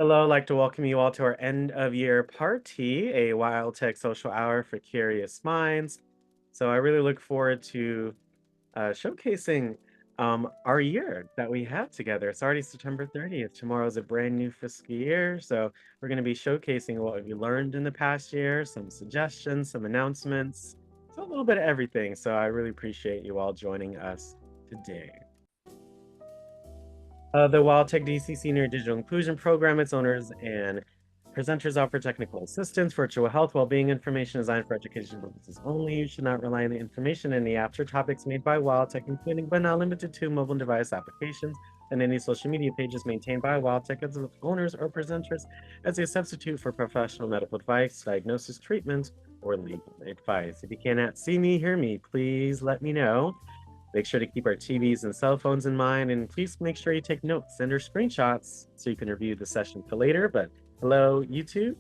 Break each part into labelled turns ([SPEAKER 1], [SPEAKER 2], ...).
[SPEAKER 1] Hello, I'd like to welcome you all to our end of year party, a WildTech social hour for curious minds. So I really look forward to showcasing our year that we have together. It's already September 30th. Tomorrow is a brand new fiscal year. So we're going to be showcasing what we learned in the past year, some suggestions, some announcements, so a little bit of everything. So I really appreciate you all joining us today. The WildTech DC Senior Digital Inclusion Program, its owners and presenters offer technical assistance, virtual health, well-being information designed for education purposes only. You should not rely on the information in the apps or topics made by WildTech, including but not limited to mobile device applications and any social media pages maintained by WildTech as owners or presenters as a substitute for professional medical advice, diagnosis, treatment, or legal advice. If you cannot see me, hear me, please let me know. Make sure to keep our TVs and cell phones in mind, and please make sure you take notes and or screenshots so you can review the session for later. But hello, YouTube,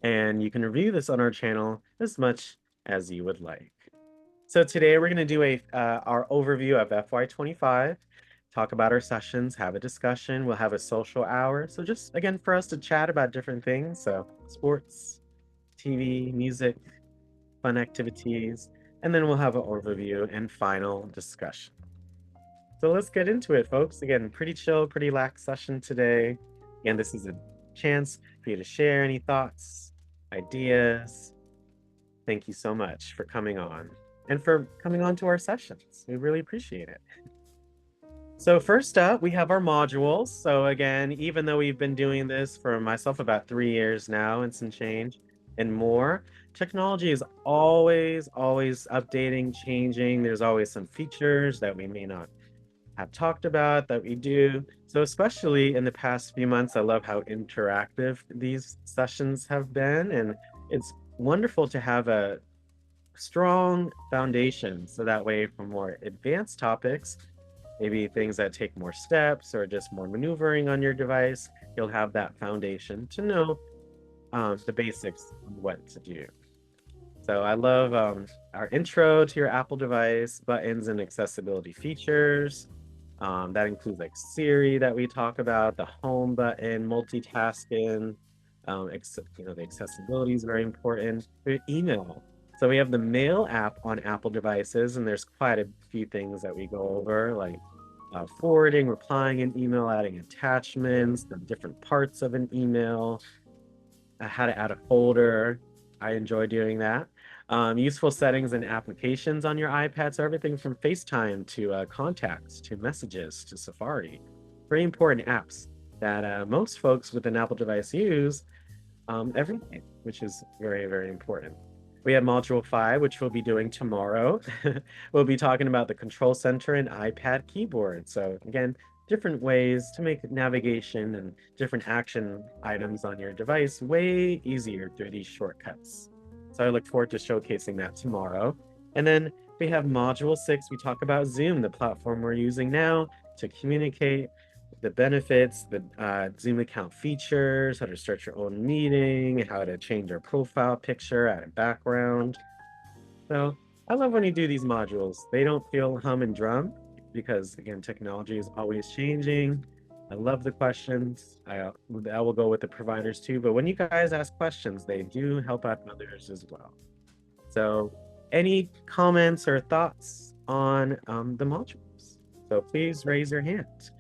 [SPEAKER 1] and you can review this on our channel as much as you would like. So today we're going to do our overview of FY25, talk about our sessions, have a discussion. We'll have a social hour. So just again for us to chat about different things. So sports, TV, music, fun activities, and then we'll have an overview and final discussion. So let's get into it, folks. Again, pretty chill, pretty lax session today. Again, this is a chance for you to share any thoughts, ideas. Thank you so much for coming on and for coming on to our sessions. We really appreciate it. So first up, we have our modules. So again, even though we've been doing this for myself about 3 years now and some change and more, technology is always updating, changing. There's always some features that we may not have talked about that we do. So especially in the past few months, I love how interactive these sessions have been. And it's wonderful to have a strong foundation. So that way for more advanced topics, maybe things that take more steps or just more maneuvering on your device, you'll have that foundation to know the basics of what to do. So I love our intro to your Apple device, buttons and accessibility features. That includes like Siri that we talk about, the home button, multitasking. The accessibility is very important. Email. So we have the Mail app on Apple devices, and there's quite a few things that we go over, like forwarding, replying an email, adding attachments, the different parts of an email, how to add a folder. I enjoy doing that. Useful settings and applications on your iPad. So everything from FaceTime to contacts to messages to Safari. Very important apps that most folks with an Apple device use every day, which is very important. We have Module 5, which we'll be doing tomorrow. We'll be talking about the control center and iPad keyboard. So again, different ways to make navigation and different action items on your device way easier through these shortcuts. So I look forward to showcasing that tomorrow. And then we have Module 6. We talk about Zoom, the platform we're using now to communicate, the benefits, the Zoom account features, how to start your own meeting, how to change your profile picture, add a background. So I love when you do these modules. They don't feel hum and drum because, again, technology is always changing. I love the questions. I will go with the providers too. But when you guys ask questions, they do help out others as well. So any comments or thoughts on the modules? So please raise your hand.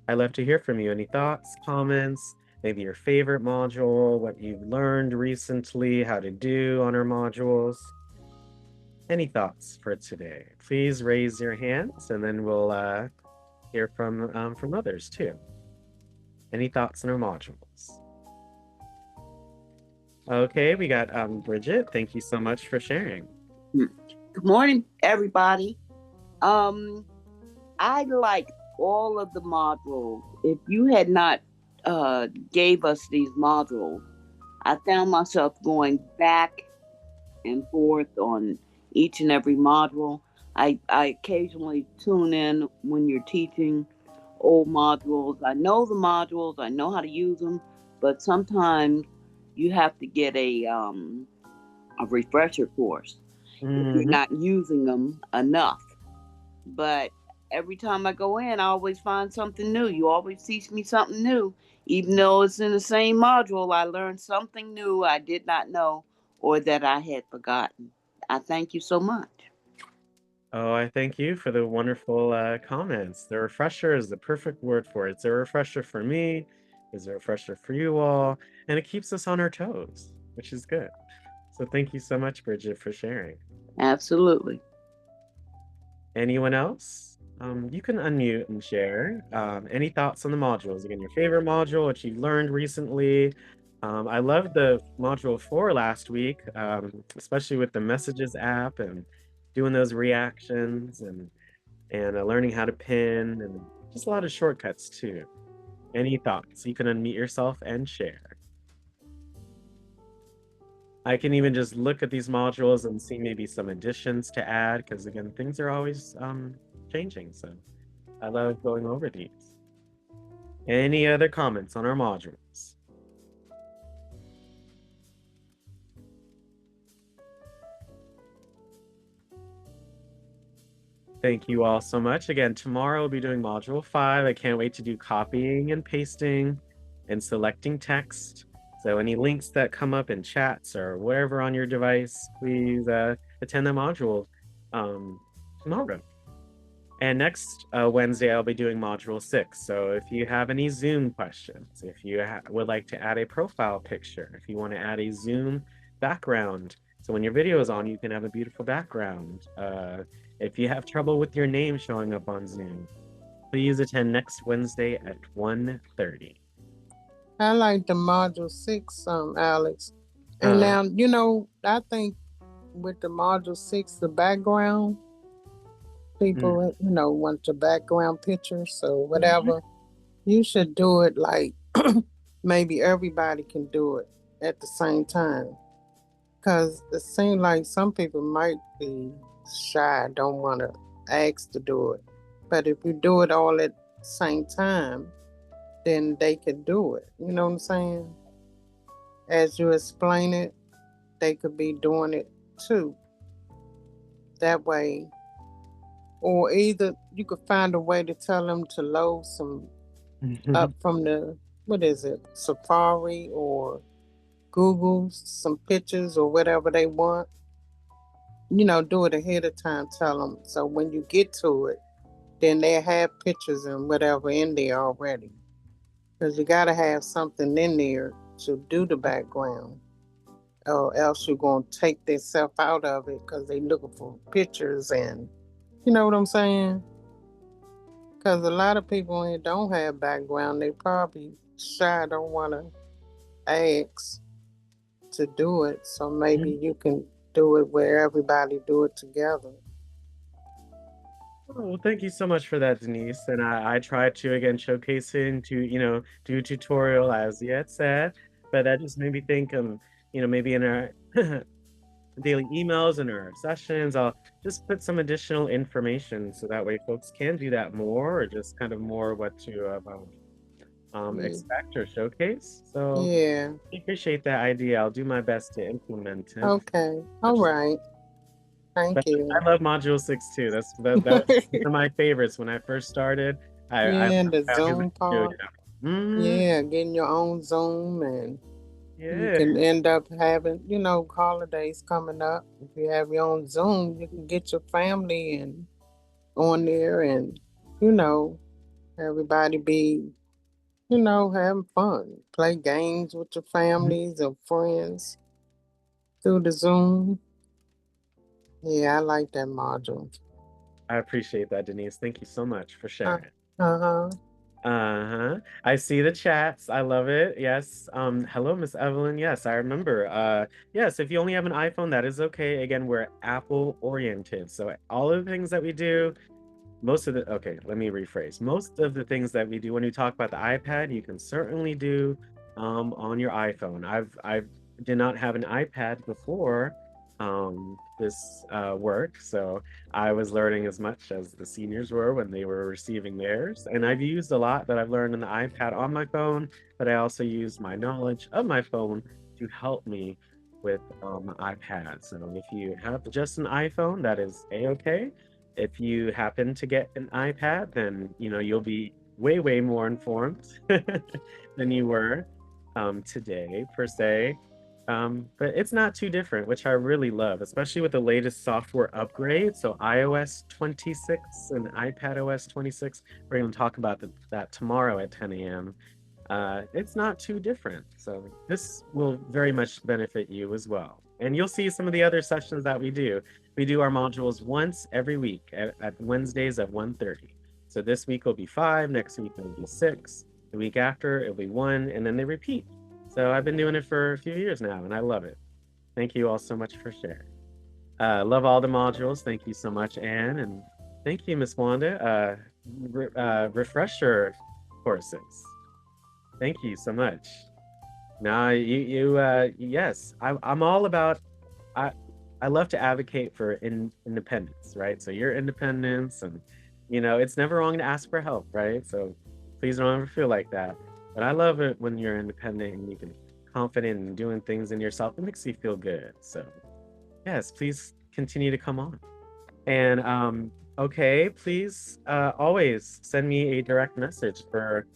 [SPEAKER 1] I'd love to hear from you. Any thoughts, comments, maybe your favorite module, what you've learned recently, how to do on our modules. Any thoughts for today? Please raise your hands and then we'll hear from others too. Any thoughts on our modules? Okay, we got Bridget. Thank you so much for sharing.
[SPEAKER 2] Good morning, everybody. I like all of the modules. If you had not gave us these modules, I found myself going back and forth on each and every module. I occasionally tune in when you're teaching old modules. I know the modules, I know how to use them, but sometimes you have to get a refresher course if you're not using them enough. But every time I go in, I always find something new. You always teach me something new. Even though it's in the same module, I learned something new I did not know or that I had forgotten. I thank you so much.
[SPEAKER 1] Oh, I thank you for the wonderful comments. The refresher is the perfect word for it. It's a refresher for me, it's a refresher for you all, and it keeps us on our toes, which is good. So thank you so much, Bridget, for sharing.
[SPEAKER 2] Absolutely.
[SPEAKER 1] Anyone else? You can unmute and share. Any thoughts on the modules? Again, your favorite module, what you learned recently. I loved the module 4 last week, especially with the messages app and doing those reactions and learning how to pin and just a lot of shortcuts too. Any thoughts? You can unmute yourself and share. I can even just look at these modules and see maybe some additions to add because again, things are always changing. So I love going over these. Any other comments on our modules? Thank you all so much. Again, tomorrow we'll be doing module 5. I can't wait to do copying and pasting and selecting text. So any links that come up in chats or wherever on your device, please attend the module tomorrow. And next Wednesday, I'll be doing module 6. So if you have any Zoom questions, if you would like to add a profile picture, if you want to add a Zoom background, so when your video is on, you can have a beautiful background. If you have trouble with your name showing up on Zoom, please attend next Wednesday at 1:30.
[SPEAKER 3] I like the module 6, Alex. And
[SPEAKER 1] Uh,
[SPEAKER 3] now, I think with the module 6, the background, people, want the background pictures, so whatever. You should do it like maybe everybody can do it at the same time. Because it seems like some people might be shy, don't want to ask to do it. But if you do it all at the same time, then they can do it. You know what I'm saying? As you explain it, they could be doing it too. That way, or either you could find a way to tell them to load some up from the, what is it, Safari or Google, some pictures or whatever they want. Do it ahead of time, tell them. So when you get to it, then they have pictures and whatever in there already. Because you got to have something in there to do the background, or else you're going to take themselves out of it because they looking for pictures, and you know what I'm saying? Because a lot of people in here don't have background. They probably shy, don't want to ask to do it. So maybe you can do it where everybody do it together.
[SPEAKER 1] Oh, well, thank you so much for that, Denise. And I try to again showcase it to, do tutorial as you had said, but that just made me think, maybe in our daily emails and our sessions, I'll just put some additional information so that way folks can do that more or just kind of more what to expect or showcase. So
[SPEAKER 3] Yeah.
[SPEAKER 1] I appreciate that idea. I'll do my best to implement it.
[SPEAKER 3] Okay. All right. Thank
[SPEAKER 1] But
[SPEAKER 3] you.
[SPEAKER 1] I love Module 6 too. That was one of my favorites when I first started. I
[SPEAKER 3] Yeah, the
[SPEAKER 1] how he
[SPEAKER 3] Zoom
[SPEAKER 1] was doing
[SPEAKER 3] part.
[SPEAKER 1] it. Mm,
[SPEAKER 3] Yeah, getting your own Zoom, and you
[SPEAKER 1] yeah.
[SPEAKER 3] can end up having, holidays coming up. If you have your own Zoom, you can get your family and on there, and you know, everybody be, having fun. Play games with your families or friends through the Zoom. Yeah, I like that module.
[SPEAKER 1] I appreciate that, Denise. Thank you so much for
[SPEAKER 3] Uh
[SPEAKER 1] sharing.
[SPEAKER 3] huh.
[SPEAKER 1] Uh-huh. I see the chats. I love it. Yes. Hello, Miss Evelyn. Yes, I remember. Yes, if you only have an iPhone, that is okay. Again, we're Apple oriented. So all of the things that we do, okay, let me rephrase. Most of the things that we do when we talk about the iPad, you can certainly do on your iPhone. I did not have an iPad before this work, so I was learning as much as the seniors were when they were receiving theirs. And I've used a lot that I've learned in the iPad on my phone, but I also use my knowledge of my phone to help me with iPad. So if you have just an iPhone, that is a-okay. If you happen to get an iPad, then you'll be way, way more informed than you were today, per se. But it's not too different, which I really love, especially with the latest software upgrade. So iOS 26 and iPadOS 26, we're going to talk about that tomorrow at 10 a.m. It's not too different. So this will very much benefit you as well. And you'll see some of the other sessions that we do. We do our modules once every week at Wednesdays at 1:30. So this week will be 5, next week will be 6, the week after it'll be 1, and then they repeat. So I've been doing it for a few years now, and I love it. Thank you all so much for sharing. Love all the modules. Thank you so much, Anne, and thank you, Miss Wanda. Refresher courses. Thank you so much. Now, yes, I'm all about. I I love to advocate for independence, right? So your independence, and it's never wrong to ask for help, right? So please don't ever feel like that. But I love it when you're independent and you can confident in doing things in yourself. It makes you feel good. So yes, please continue to come on. And okay, please always send me a direct message for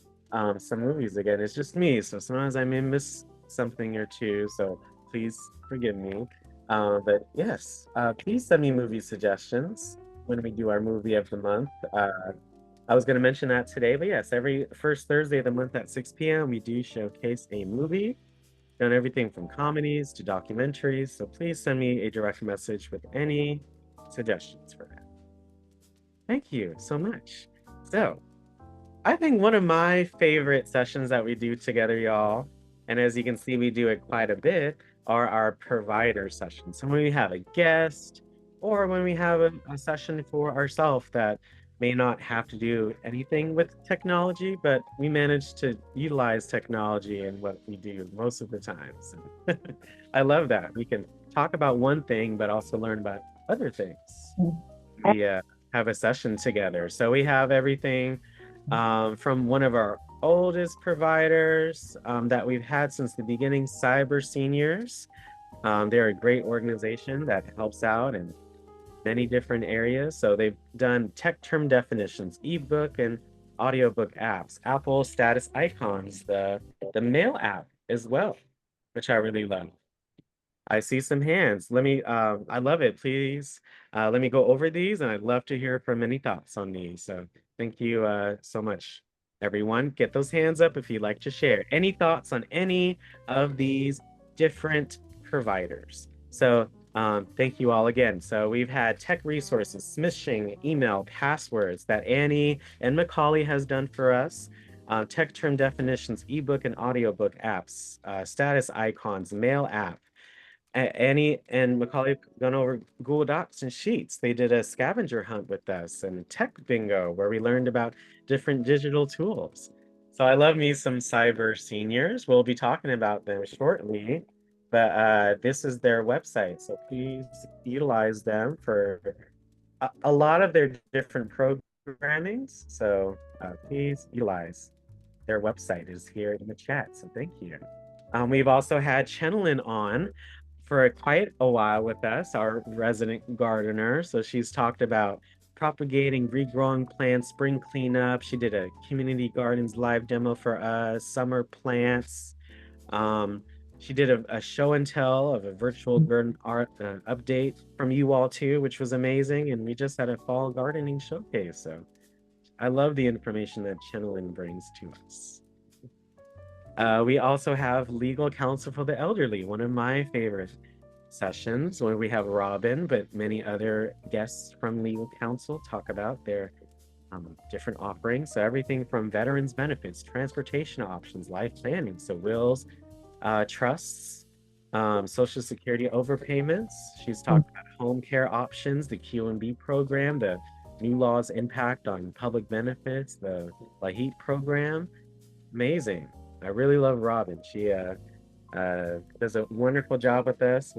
[SPEAKER 1] some movies again. It's just me, so sometimes I may miss something or two, so please forgive me. But yes, please send me movie suggestions when we do our movie of the month. I was going to mention that today, but yes, every first Thursday of the month at 6 p.m., we do showcase a movie. Done everything from comedies to documentaries, so please send me a direct message with any suggestions for that. Thank you so much. So, I think one of my favorite sessions that we do together, y'all, and as you can see, we do it quite a bit, are our provider sessions. So when we have a guest or when we have a session for ourselves that may not have to do anything with technology, but we manage to utilize technology in what we do most of the time. So I love that. We can talk about one thing, but also learn about other things. We have a session together. So we have everything from one of our oldest providers that we've had since the beginning, Cyber Seniors. They're a great organization that helps out in many different areas. So they've done tech term definitions, ebook and audiobook apps, Apple status icons, the mail app as well, which I really love. I see some hands. I love it. Please, let me go over these, and I'd love to hear from any thoughts on these. So thank you so much, everyone. Get those hands up if you'd like to share any thoughts on any of these different providers. So thank you all again. So we've had tech resources, smishing, email, passwords that Annie and Macaulay has done for us. Tech term definitions, ebook and audiobook apps, status icons, mail app. Annie and Macaulay have gone over Google Docs and Sheets. They did a scavenger hunt with us and tech bingo where we learned about different digital tools. So I love me some cyber seniors. We'll be talking about them shortly, but this is their website. So please utilize them for a lot of their different programmings. So please utilize their website is here in the chat. So thank you. We've also had Chenlin on for quite a while with us, our resident gardener. So she's talked about propagating, regrowing plants, spring cleanup. She did a community gardens live demo for us, summer plants. She did a show and tell of a virtual garden art update from you all too, which was amazing. And we just had a fall gardening showcase. So I love the information that Chenlin brings to us. We also have legal counsel for the elderly, one of my favorite sessions where we have Robin, but many other guests from legal counsel talk about their different offerings. So everything from veterans benefits, transportation options, life planning, so wills, trusts, Social Security overpayments. She's talked about home care options, the QMB program, the new laws impact on public benefits, the LAHEAT program. Amazing. I really love Robin. She does a wonderful job with us.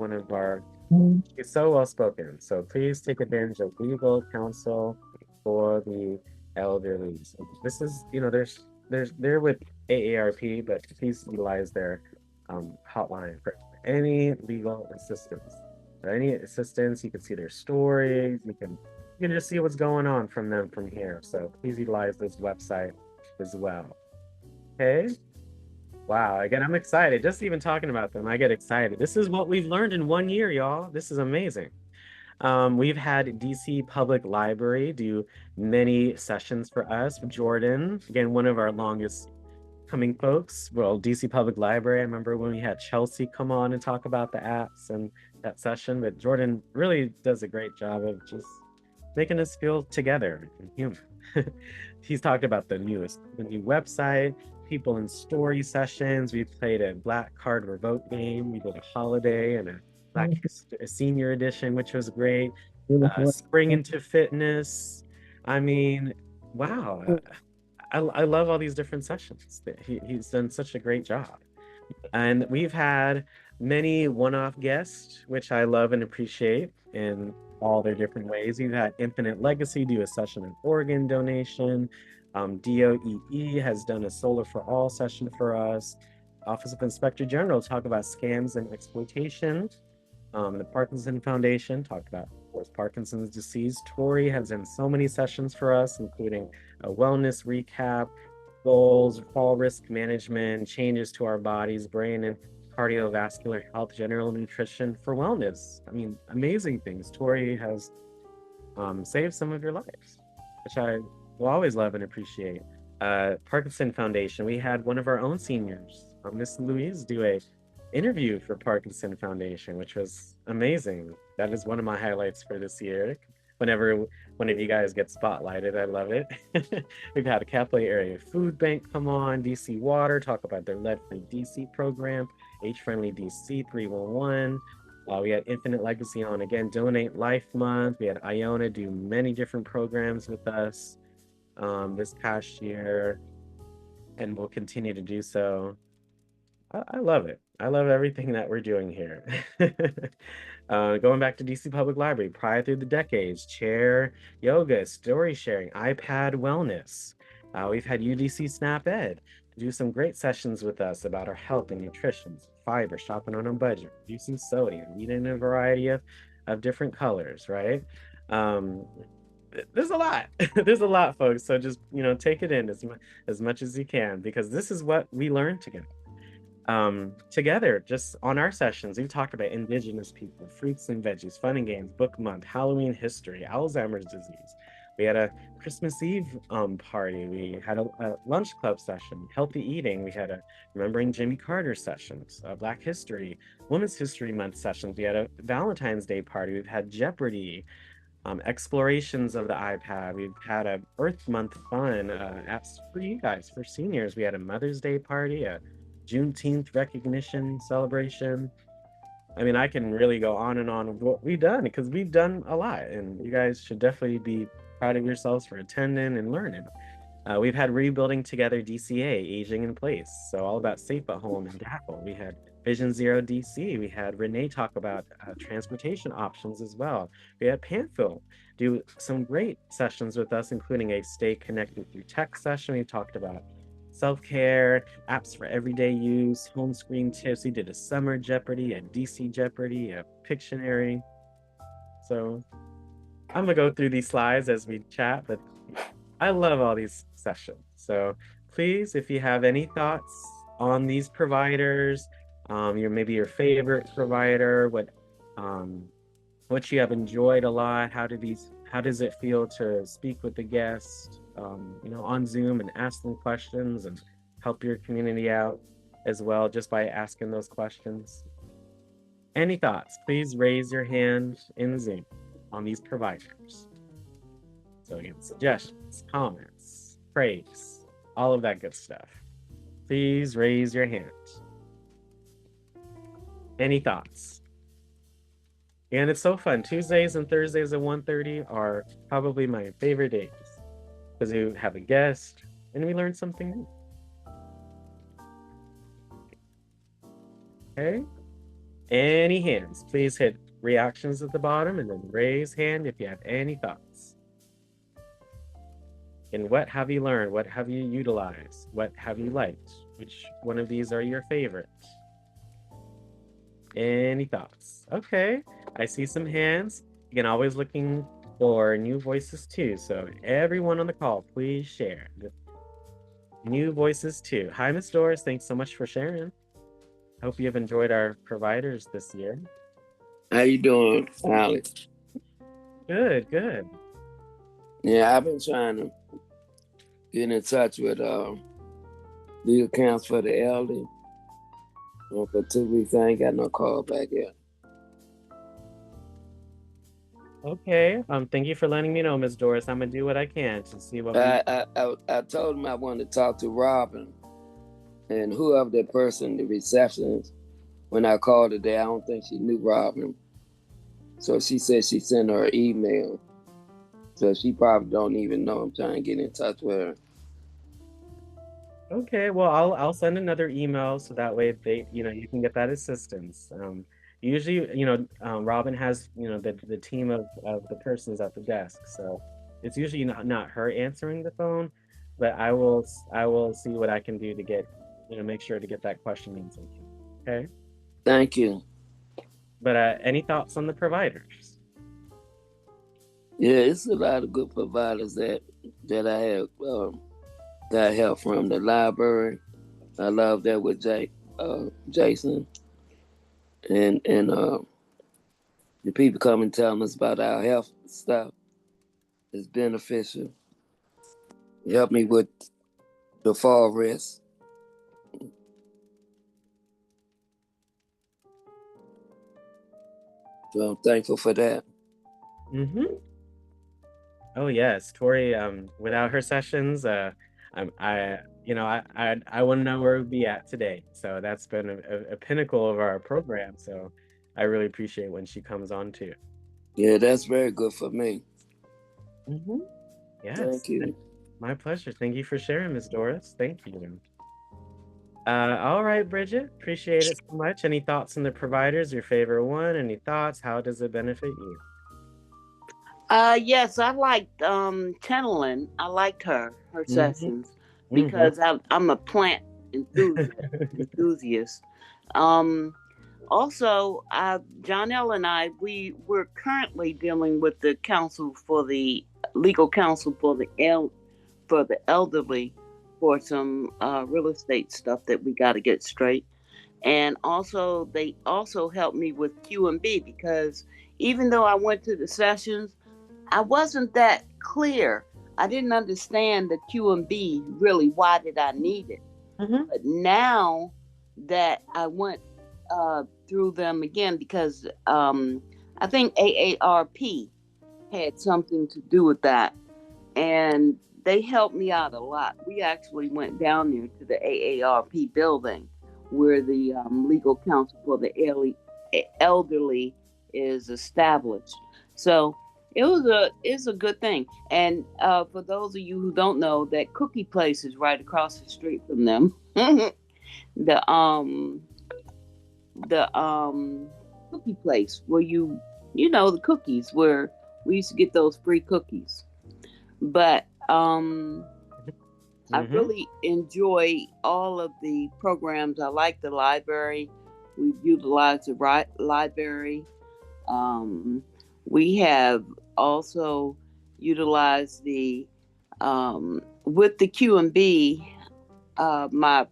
[SPEAKER 1] She's so well spoken. So please take advantage of legal counsel for the elderly. So this is, they're with AARP, but please utilize their hotline for any legal assistance. Or any assistance, you can see their stories. You can you can just see what's going on from them from here. So please utilize this website as well. Okay. Wow. Again, I'm excited. Just even talking about them, I get excited. This is what we've learned in 1 year, y'all. This is amazing. We've had DC Public Library do many sessions for us. Jordan, again, one of our longest coming folks. Well, DC Public Library, I remember when we had Chelsea come on and talk about the apps and that session, but Jordan really does a great job of just making us feel together and human. He's talked about the new website, people in story sessions. We played a Black Card Revoke game. We did a holiday and a senior edition, which was great. Spring into fitness. I mean, wow. I love all these different sessions. He's done such a great job. And we've had many one-off guests, which I love and appreciate in all their different ways. We've had Infinite Legacy do a session on organ donation. DOEE has done a Solar for All session for us. Office of Inspector General talk about scams and exploitation. The Parkinson Foundation talked about, of course, Parkinson's disease. Tori has done so many sessions for us, including a wellness recap, goals, fall risk management, changes to our bodies, brain and cardiovascular health, general nutrition for wellness. I mean, amazing things. Tori has saved some of your lives, which I will always love and appreciate. Parkinson Foundation, we had one of our own seniors, Miss Louise, do a interview for Parkinson Foundation, which was amazing. That is one of my highlights for this year. Whenever one of you guys get spotlighted, I love it. We've had a Capillary Area Food Bank come on, DC Water, talk about their lead-free DC program, Age-Friendly DC 311. We had Infinite Legacy on again, Donate Life Month. We had Iona do many different programs with us this past year, and we'll continue to do so. I love it. I love everything that we're doing here. Going back to DC Public Library, Pride Through the Decades, chair yoga, story sharing, iPad wellness. We've had UDC Snap Ed do some great sessions with us about our health and nutrition, fiber, shopping on a budget, reducing sodium, eating a variety of different colors, right? There's a lot. There's a lot, folks. So just, take it in as much as you can, because this is what we learn together. Together, just on our sessions, we've talked about indigenous people, fruits and veggies, fun and games, book month, Halloween history, Alzheimer's disease. We had a Christmas Eve party. We had a lunch club session, healthy eating. We had a remembering Jimmy Carter sessions, Black History, Women's History Month sessions. We had a Valentine's Day party. We've had Jeopardy, explorations of the iPad. We've had a Earth Month fun apps for you guys, for seniors. We had a Mother's Day party, a Juneteenth recognition celebration. I mean, I can really go on and on with what we've done, because we've done a lot, and you guys should definitely be proud of yourselves for attending and learning. We've had Rebuilding Together DCA, Aging in Place, so all about Safe at Home and DAPL. We had Vision Zero DC. We had Renee talk about transportation options as well. We had Panfill do some great sessions with us, including a Stay Connected Through Tech session. We talked about self-care, apps for everyday use, home screen tips. We did a summer Jeopardy, a DC Jeopardy, a Pictionary. So I'm gonna go through these slides as we chat, but I love all these sessions. So please, if you have any thoughts on these providers, maybe your favorite provider, what you have enjoyed a lot, how does it feel to speak with the guest, on Zoom and ask them questions and help your community out as well, just by asking those questions. Any thoughts? Please raise your hand in Zoom on these providers. So again, suggestions, comments, praise, all of that good stuff. Please raise your hand. Any thoughts? And it's so fun. Tuesdays and Thursdays at 1:30 are probably my favorite days, because we have a guest and we learn something new. Okay. Any hands? Please hit reactions at the bottom and then raise hand if you have any thoughts. And what have you learned? What have you utilized? What have you liked? Which one of these are your favorites? Any thoughts? Okay, I see some hands. Again, always looking for new voices too. So everyone on the call, please share. New voices too. Hi, Miss Doris. Thanks so much for sharing. Hope you have enjoyed our providers this year.
[SPEAKER 4] How you doing, Alex?
[SPEAKER 1] Good, good.
[SPEAKER 4] Yeah, I've been trying to get in touch with legal counsel for the elderly. For 2 weeks, I ain't got no call back yet.
[SPEAKER 1] Okay. Thank you for letting me know, Miss Doris. I'm gonna do what I can to see what we.
[SPEAKER 4] I told him I wanted to talk to Robin and whoever that person, the receptionist. When I called today, I don't think she knew Robin. So she said she sent her an email. So she probably don't even know I'm trying to get in touch with her.
[SPEAKER 1] Okay, well, I'll send another email so that way you can get that assistance. Usually, Robin has, the team of the persons at the desk, so it's usually not her answering the phone, but I will see what I can do to get, make sure to get that question answered. Okay.
[SPEAKER 4] Thank you.
[SPEAKER 1] But any thoughts on the providers?
[SPEAKER 4] Yeah, it's a lot of good providers that I have got help from. The library, I love that with Jason, and the people come and tell us about our health stuff. It's beneficial. It helped me with the fall risk. So I'm thankful for that.
[SPEAKER 1] Mm-hmm. Oh yes, Tori. Without her sessions, I wouldn't know where we'd be at today. So that's been a pinnacle of our program. So I really appreciate when she comes on too.
[SPEAKER 4] Yeah, that's very good for me.
[SPEAKER 1] Mm-hmm. Yes,
[SPEAKER 4] Thank you.
[SPEAKER 1] my pleasure. Thank you for sharing, Ms. Doris. Thank you. All right, Bridget. Appreciate it so much. Any thoughts on the providers? Your favorite one? Any thoughts? How does it benefit you?
[SPEAKER 2] Yes, I liked Tenelin. I liked her
[SPEAKER 1] Mm-hmm.
[SPEAKER 2] sessions
[SPEAKER 1] Mm-hmm.
[SPEAKER 2] because I'm a plant enthusiast. Um, Also, Jonelle and we're currently dealing with the council for the legal counsel for for the elderly for some real estate stuff that we got to get straight. And also, they also helped me with Q&B because even though I went to the sessions, I wasn't that clear. I didn't understand the Q&B really. Why did I need it?
[SPEAKER 1] Mm-hmm.
[SPEAKER 2] But now that I went through them again, because I think AARP had something to do with that, and they helped me out a lot. We actually went down there to the AARP building where the legal counsel for the elderly is established. So it's a good thing. And for those of you who don't know, that cookie place is right across the street from them. the cookie place where the cookies where we used to get those free cookies. But I
[SPEAKER 1] Mm-hmm.
[SPEAKER 2] really enjoy all of the programs. I like the library. We've utilized the library. We have also utilized the with the Q&B, my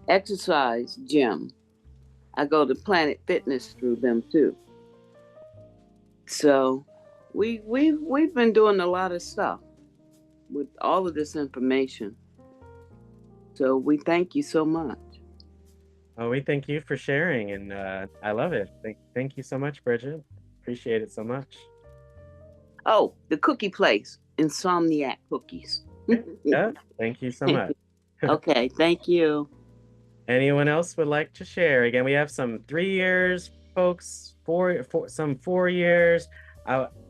[SPEAKER 2] exercise gym. I go to Planet Fitness through them too. So we've been doing a lot of stuff with all of this information. So we thank you so much.
[SPEAKER 1] Oh, we thank you for sharing, and I love it. Thank you so much, Bridget. Appreciate it so much.
[SPEAKER 2] Oh, the cookie place, Insomniac Cookies.
[SPEAKER 1] Yeah, thank you so much.
[SPEAKER 2] Okay, thank you.
[SPEAKER 1] Anyone else would like to share? Again, we have some 3 years, folks, some 4 years.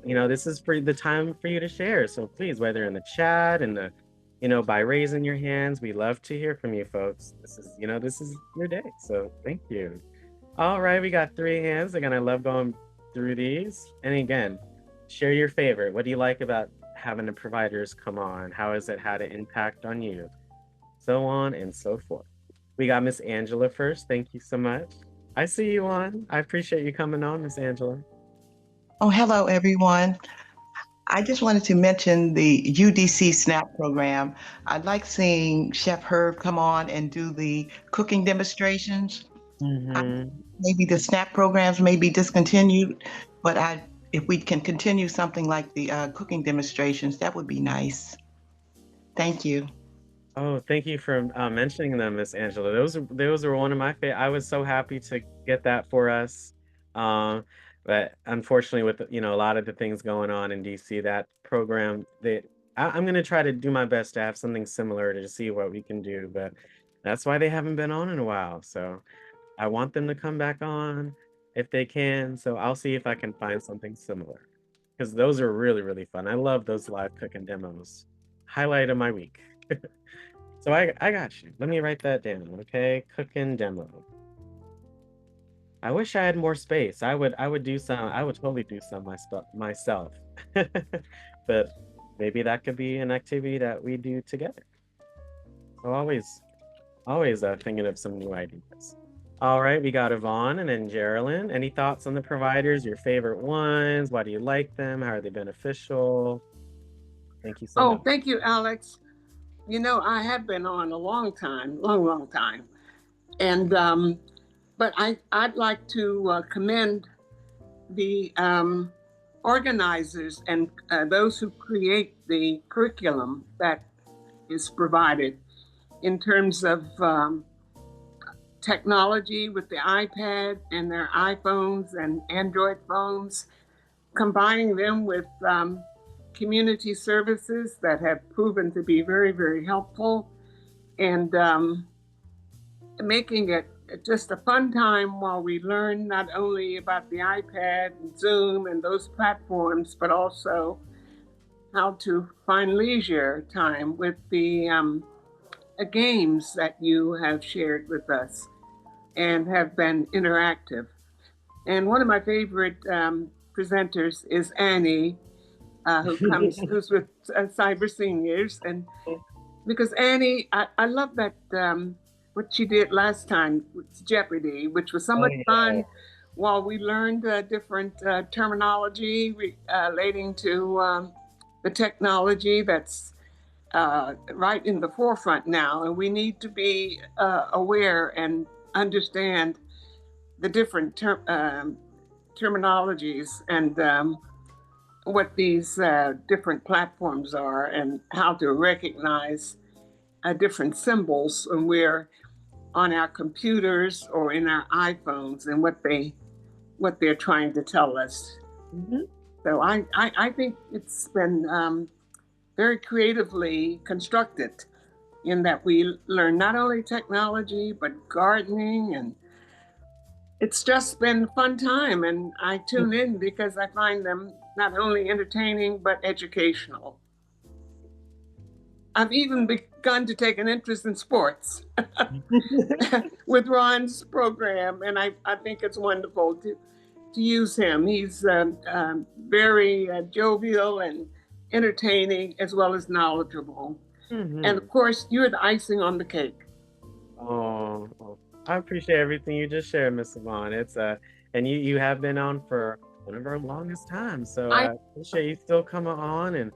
[SPEAKER 1] This is for the time for you to share. So please, whether in the chat and by raising your hands, we love to hear from you, folks. This is your day. So thank you. All right, we got 3 hands. Again, I love going through these. And again, share your favorite. What do you like about having the providers come on? How has it had an impact on you? So on and so forth. We got Miss Angela first. Thank you so much. I see you on. I appreciate you coming on, Miss Angela.
[SPEAKER 5] Oh, hello, everyone. I just wanted to mention the UDC SNAP program. I'd like seeing Chef Herb come on and do the cooking demonstrations.
[SPEAKER 1] Mm-hmm.
[SPEAKER 5] Maybe the SNAP programs may be discontinued, but if we can continue something like the cooking demonstrations, that would be nice. Thank you.
[SPEAKER 1] Oh, thank you for mentioning them, Miss Angela. Those are one of my favorite. I was so happy to get that for us. Um, but unfortunately, with a lot of the things going on in DC, that program I'm gonna try to do my best to have something similar to see what we can do. But that's why they haven't been on in a while. So I want them to come back on if they can. So I'll see if I can find something similar because those are really, really fun. I love those live cooking demos. Highlight of my week. So I got you. Let me write that down, okay? Cooking demo. I wish I had more space. I would totally do some myself. But maybe that could be an activity that we do together. So always thinking of some new ideas. All right, we got Yvonne and then Geraldine. Any thoughts on the providers, your favorite ones? Why do you like them? How are they beneficial? Thank you so
[SPEAKER 6] Oh,
[SPEAKER 1] much.
[SPEAKER 6] thank you, Alex. You know, I have been on a long time, long time. And, but I'd like to commend the organizers and those who create the curriculum that is provided in terms of technology with the iPad and their iPhones and Android phones, combining them with community services that have proven to be very, very helpful, and making it just a fun time while we learn not only about the iPad and Zoom and those platforms, but also how to find leisure time with the games that you have shared with us and have been interactive. And one of my favorite presenters is Annie, who's with Cyber Seniors, and because Annie, I love that what she did last time with Jeopardy, which was so much fun. While we learned different terminology relating to the technology that's right in the forefront now, and we need to be aware and understand the different terminologies and what these different platforms are and how to recognize different symbols when we're on our computers or in our iPhones and what they're trying to tell us.
[SPEAKER 1] Mhm.
[SPEAKER 6] So I think it's been very creatively constructed in that we learn not only technology but gardening, and it's just been a fun time, and I tune in because I find them not only entertaining but educational. I've even begun to take an interest in sports with Ron's program, and I think it's wonderful to use him. He's very jovial and entertaining as well as knowledgeable. And of
[SPEAKER 1] Mhm.
[SPEAKER 6] course, you're the icing on the cake.
[SPEAKER 1] Oh, I appreciate everything you just shared, Miss Savon. And you have been on for one of our longest times, so
[SPEAKER 6] I
[SPEAKER 1] I appreciate you still coming on. And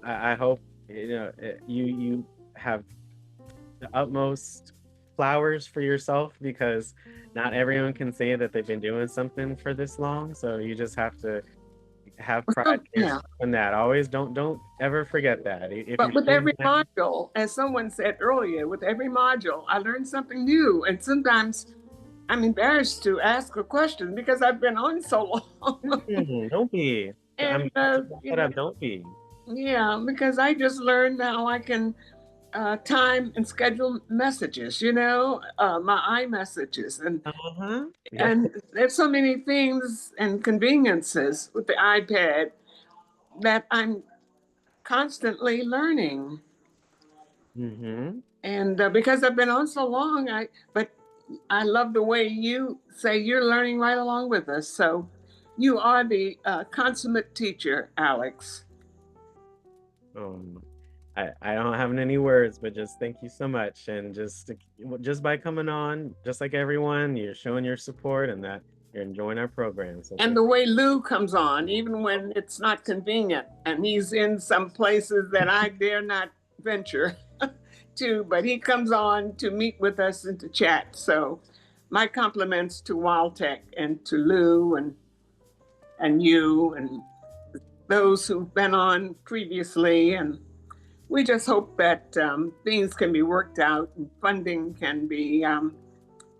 [SPEAKER 1] I hope you have the utmost flowers for yourself because not everyone can say that they've been doing something for this long. So you just have to have pride in
[SPEAKER 6] yeah.
[SPEAKER 1] yourself in that. Always don't ever forget that. If you're
[SPEAKER 6] But with
[SPEAKER 1] doing
[SPEAKER 6] every module, as someone said earlier, with every module, I learned something new. And sometimes I'm embarrassed to ask a question because I've been on so long.
[SPEAKER 1] don't be. I
[SPEAKER 6] and,
[SPEAKER 1] mean, that's
[SPEAKER 6] you
[SPEAKER 1] what
[SPEAKER 6] know,
[SPEAKER 1] up. Don't be.
[SPEAKER 6] yeah, because I just learned how I can time and schedule messages, my iMessages.
[SPEAKER 1] Uh-huh. Yeah.
[SPEAKER 6] And there's so many things and conveniences with the iPad that I'm constantly learning.
[SPEAKER 1] Mm-hmm.
[SPEAKER 6] And because I've been on so long, but I love the way you say you're learning right along with us. So you are the consummate teacher, Alex.
[SPEAKER 1] Um, I don't have any words, but just thank you so much. And just by coming on, just like everyone, you're showing your support, and you're enjoying our program. So
[SPEAKER 6] and the way Lou comes on, even when it's not convenient, and he's in some places that I dare not venture to, but he comes on to meet with us and to chat. So my compliments to WildTech and to Lou and you and those who've been on previously. And we just hope that things can be worked out and funding can be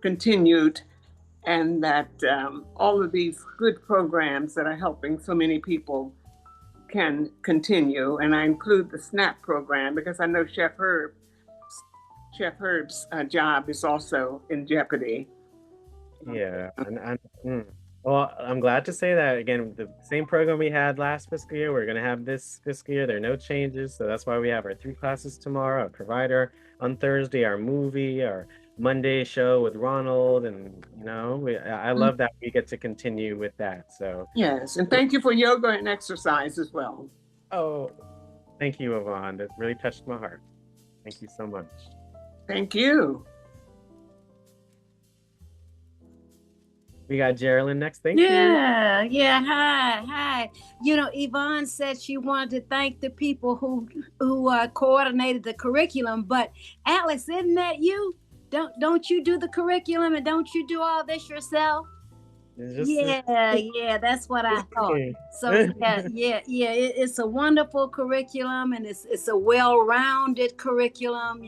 [SPEAKER 6] continued, and that all of these good programs that are helping so many people can continue. And I include the SNAP program because I know Chef Herb's job is also in jeopardy.
[SPEAKER 1] yeah, well, I'm glad to say that again, the same program we had last fiscal year, we're gonna have this fiscal year. There are no changes, so that's why we have our 3 classes tomorrow, our provider on Thursday, our movie, our Monday show with Ronald, and I love that we get to continue with that. So
[SPEAKER 6] yes, and thank you for yoga and exercise as well.
[SPEAKER 1] oh, thank you, Yvonne. That really touched my heart. Thank you so much.
[SPEAKER 6] Thank you.
[SPEAKER 1] We got Geraldine next. Thank you.
[SPEAKER 7] Yeah. Hi. Yvonne said she wanted to thank the people who coordinated the curriculum. But Alex, isn't that you? Don't you do the curriculum and don't you do all this yourself? Yeah, that's what I thought. So it's a wonderful curriculum, and it's a well-rounded curriculum.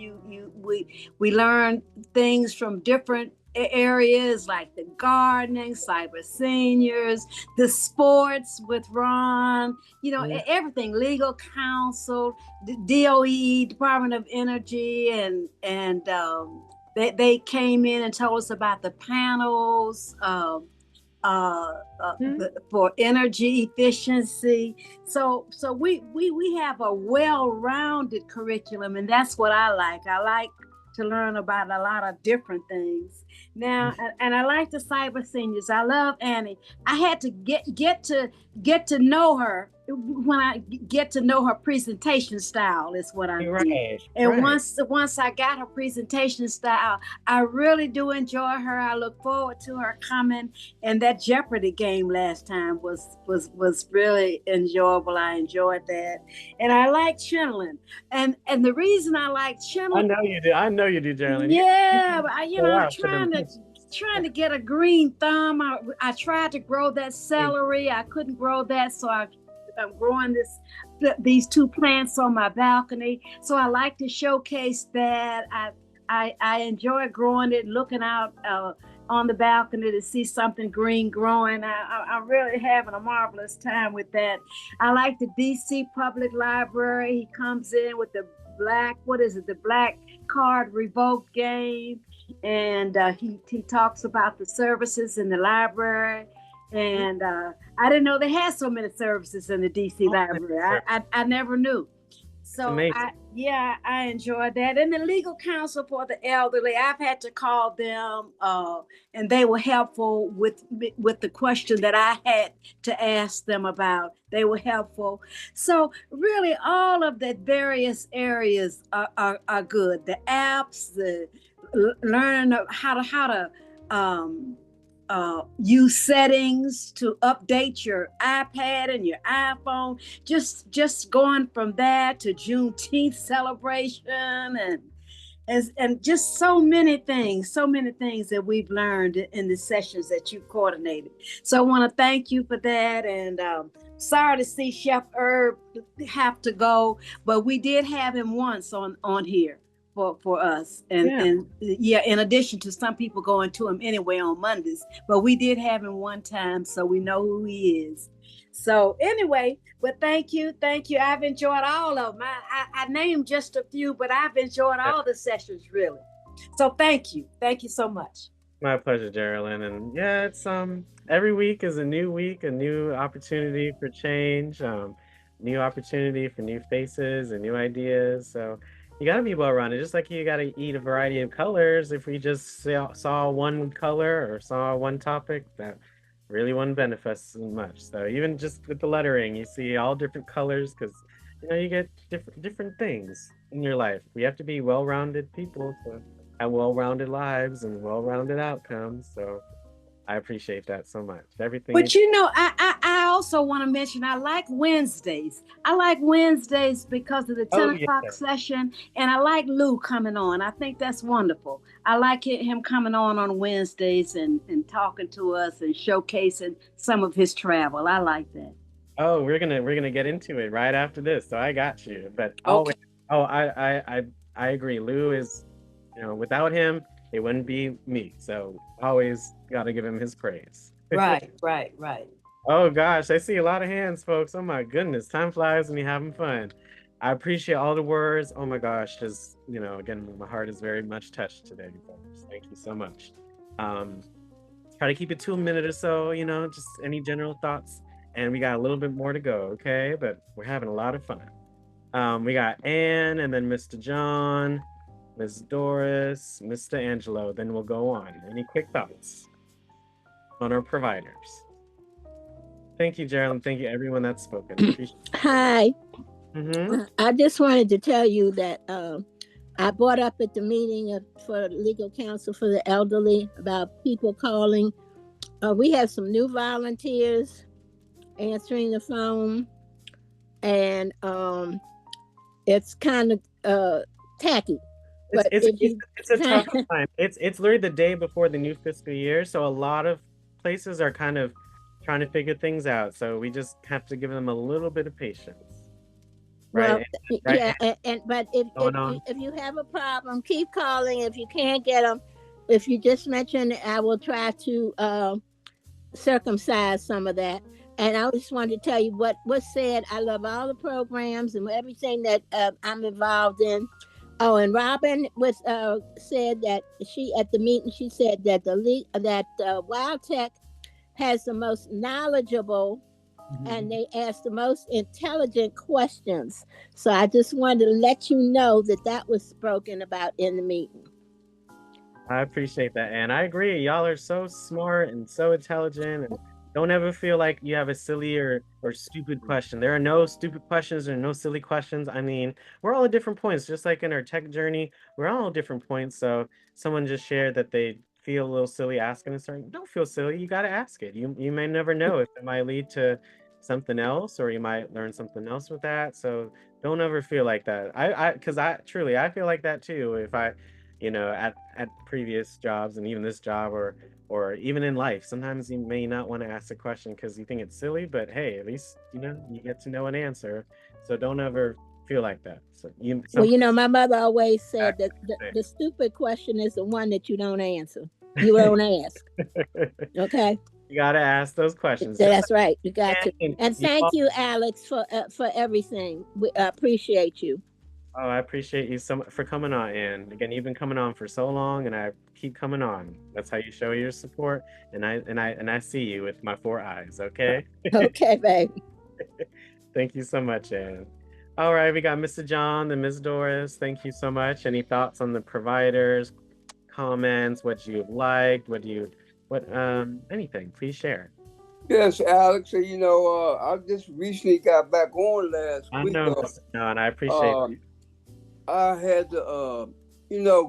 [SPEAKER 7] We learn things from different areas like the gardening, cyber seniors, the sports with Ron, everything, legal counsel, the DOE, Department of Energy, and they came in and told us about the panels for energy efficiency. So we have a well-rounded curriculum, and that's what I like. I like to learn about a lot of different things. Now, and I like the cyber seniors. I love Annie. I had to get to know her when I get to know her presentation style is what I mean. And once I got her presentation style, I really do enjoy her. I look forward to her coming. And that Jeopardy game last time was really enjoyable. I enjoyed that. And I like Chinlin. And the reason I like Chinlin,
[SPEAKER 1] I know you do, Geraldine.
[SPEAKER 7] Yeah, but I'm trying to get a green thumb. I tried to grow that celery. I couldn't grow that, so I'm growing these 2 plants on my balcony. So I like to showcase that. I enjoy growing it, looking out on the balcony to see something green growing. I'm really having a marvelous time with that. I like the DC Public Library. He comes in with the black card revoke game, and he talks about the services in the librry. And I didn't know they had so many services in the DC library. I never knew. So I enjoyed that. And the legal counsel for the elderly, I've had to call them, and they were helpful with the question that I had to ask them about. They were helpful. So really, all of the various areas are good. The apps, the learning how to use settings to update your iPad and your iPhone, just going from that to Juneteenth celebration and just so many things that we've learned in the sessions that you coordinated. So I want to thank you for that. And sorry to see Chef Herb have to go, but we did have him once on here for us. And in addition to some people going to him anyway on Mondays, but we did have him one time, so we know who he is. So anyway, but thank you. I've enjoyed all of them. I named just a few, but I've enjoyed all the sessions really. So thank you so much.
[SPEAKER 1] My pleasure, Geraldine. And it's every week is a new week, a new opportunity for change, new opportunity for new faces and new ideas. So you got to be well-rounded, just like you got to eat a variety of colors. If we just saw one color or saw one topic, that really wouldn't benefit us much. So even just with the lettering, you see all different colors because you get different things in your life. We have to be well-rounded people to have well-rounded lives and well-rounded outcomes. So I appreciate that so much. Everything.
[SPEAKER 7] But you know, I also want to mention I like Wednesdays. I like Wednesdays because of the 10 o'clock session, and I like Lou coming on. I think that's wonderful. I like him coming on Wednesdays and talking to us and showcasing some of his travel. I like that.
[SPEAKER 1] Oh, we're gonna get into it right after this, so I got you. But
[SPEAKER 7] Okay.
[SPEAKER 1] I agree. Lou is, without him, it wouldn't be me. So always got to give him his praise.
[SPEAKER 7] Right.
[SPEAKER 1] Oh gosh, I see a lot of hands, folks. Oh my goodness, time flies when you're having fun. I appreciate all the words. Oh my gosh, just again, my heart is very much touched today, folks. Thank you so much. Try to keep it to a minute or so. Just any general thoughts, and we got a little bit more to go. Okay, but we're having a lot of fun. We got Anne, and then Mr. John, Ms. Doris, Mr. Angelo. Then we'll go on. Any quick thoughts on our providers? Thank you, Geraldine. Thank you, everyone that's spoken.
[SPEAKER 8] Hi.
[SPEAKER 1] Mm-hmm.
[SPEAKER 8] I just wanted to tell you that I brought up at the meeting for legal counsel for the elderly about people calling. We have some new volunteers answering the phone, and it's kind of tacky. But
[SPEAKER 1] it's a tough time. It's literally the day before the new fiscal year, so a lot of places are kind of trying to figure things out. So we just have to give them a little bit of patience. Right?
[SPEAKER 8] Well, yeah, but if you have a problem, keep calling. If you can't get them, if you just mention, I will try to circumcise some of that. And I just wanted to tell you what was said. I love all the programs and everything that I'm involved in. Oh, and Robin said that at the meeting she said that WildTech has the most knowledgeable, and they ask the most intelligent questions. So I just wanted to let you know that was spoken about in the meeting.
[SPEAKER 1] I appreciate that, and I agree. Y'all are so smart and so intelligent, and don't ever feel like you have a silly or stupid question. There are no stupid questions or no silly questions. I mean, we're all at different points, just like in our tech journey, we're all at different points. So someone just shared that they feel a little silly asking a certain, don't feel silly. You got to ask it. You may never know if it might lead to something else, or you might learn something else with that. So don't ever feel like that. Because I feel like that too. If I, at previous jobs and even this job or even in life, sometimes you may not want to ask a question because you think it's silly, but hey, at least you get to know an answer. So don't ever feel like that. So
[SPEAKER 8] my mother always said that the stupid question is the one that you don't answer. You don't ask. Okay.
[SPEAKER 1] You gotta ask those questions.
[SPEAKER 8] That's right. You got to. And thank you, Alex, for everything. We appreciate you.
[SPEAKER 1] Oh, I appreciate you so much for coming on. And again, you've been coming on for so long, and I keep coming on. That's how you show your support. And I see you with my 4 eyes. Okay.
[SPEAKER 8] Okay, baby.
[SPEAKER 1] Thank you so much, Anne. All right, we got Mr. John and Ms. Doris. Thank you so much. Any thoughts on the providers? Comments? What you liked? Anything? Please share.
[SPEAKER 9] Yes, Alex. I just recently got back on last week.
[SPEAKER 1] I know, Mr. John. I appreciate it.
[SPEAKER 9] I had to,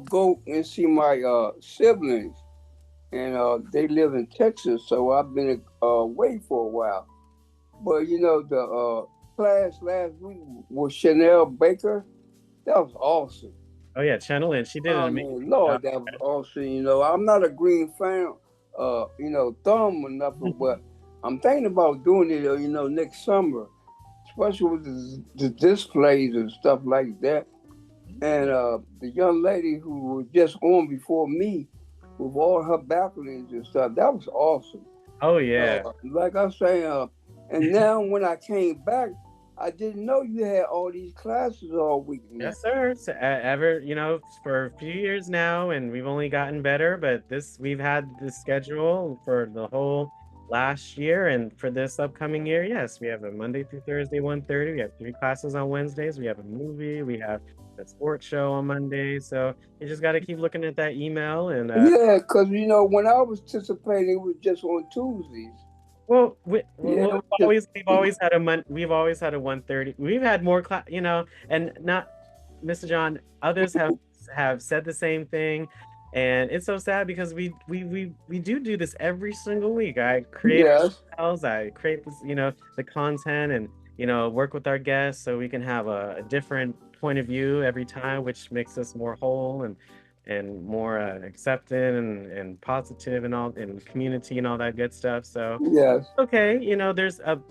[SPEAKER 9] go and see my siblings, and they live in Texas, so I've been away for a while. But the class last week was Chanel Baker. That was awesome.
[SPEAKER 1] Oh yeah, Channel and she did it.
[SPEAKER 9] Lord, that was awesome. I'm not a green fan, thumb or nothing, but I'm thinking about doing it, next summer, especially with the displays and stuff like that. And the young lady who was just on before me with all her balconies and stuff, that was awesome.
[SPEAKER 1] Oh yeah.
[SPEAKER 9] Like I say, and now when I came back, I didn't know you had all these classes all week.
[SPEAKER 1] Yes, sir. So, for a few years now, and we've only gotten better. But we've had the schedule for the whole last year, and for this upcoming year, yes, we have a Monday through Thursday 1:30. We have 3 classes on Wednesdays. We have a movie. We have a sports show on Monday. So you just got to keep looking at that email and.
[SPEAKER 9] Yeah, because when I was participating, it was just on Tuesdays.
[SPEAKER 1] Well, we've always had a 1:30. We've had more class, and not Mr. John. Others have said the same thing. And it's so sad because we do this every single week. I create
[SPEAKER 9] Yes.
[SPEAKER 1] ourselves, I create this, the content and work with our guests so we can have a different point of view every time, which makes us more whole and more accepting and positive and all and community and all that good stuff. So
[SPEAKER 9] Yes.
[SPEAKER 1] okay,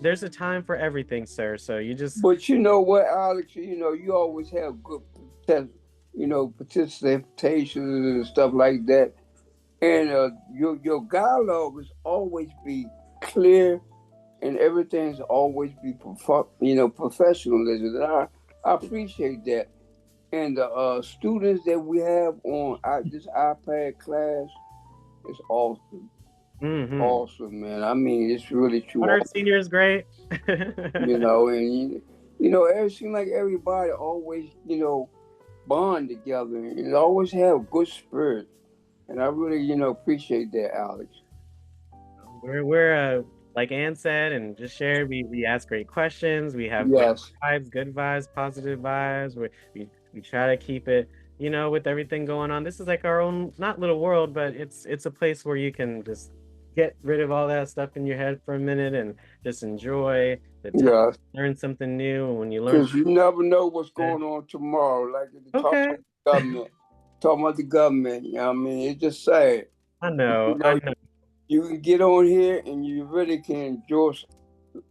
[SPEAKER 1] there's a time for everything, sir. So you just
[SPEAKER 9] But you know what, Alex? You always have good, participation and stuff like that. And your dialogue is always be clear, and everything's always be professionalism. And I appreciate that. And the students that we have on this iPad class is awesome. Awesome, man. I mean, it's really true.
[SPEAKER 1] our senior is great.
[SPEAKER 9] And it seems like everybody always, bond together and always have good spirit. And I really, appreciate that, Alex.
[SPEAKER 1] We're like Ann said and just shared, we ask great questions. We have
[SPEAKER 9] Yes.
[SPEAKER 1] good vibes, positive vibes. We try to keep it, with everything going on. This is like our own not little world, but it's a place where you can just get rid of all that stuff in your head for a minute and just enjoy the time,
[SPEAKER 9] Yes.
[SPEAKER 1] learn something new. And when you learn,
[SPEAKER 9] Because you never know what's going on tomorrow. Like
[SPEAKER 1] okay,
[SPEAKER 9] talking about the government. You know what I mean? It's just sad.
[SPEAKER 1] I know.
[SPEAKER 9] You can get on here and you really can enjoy,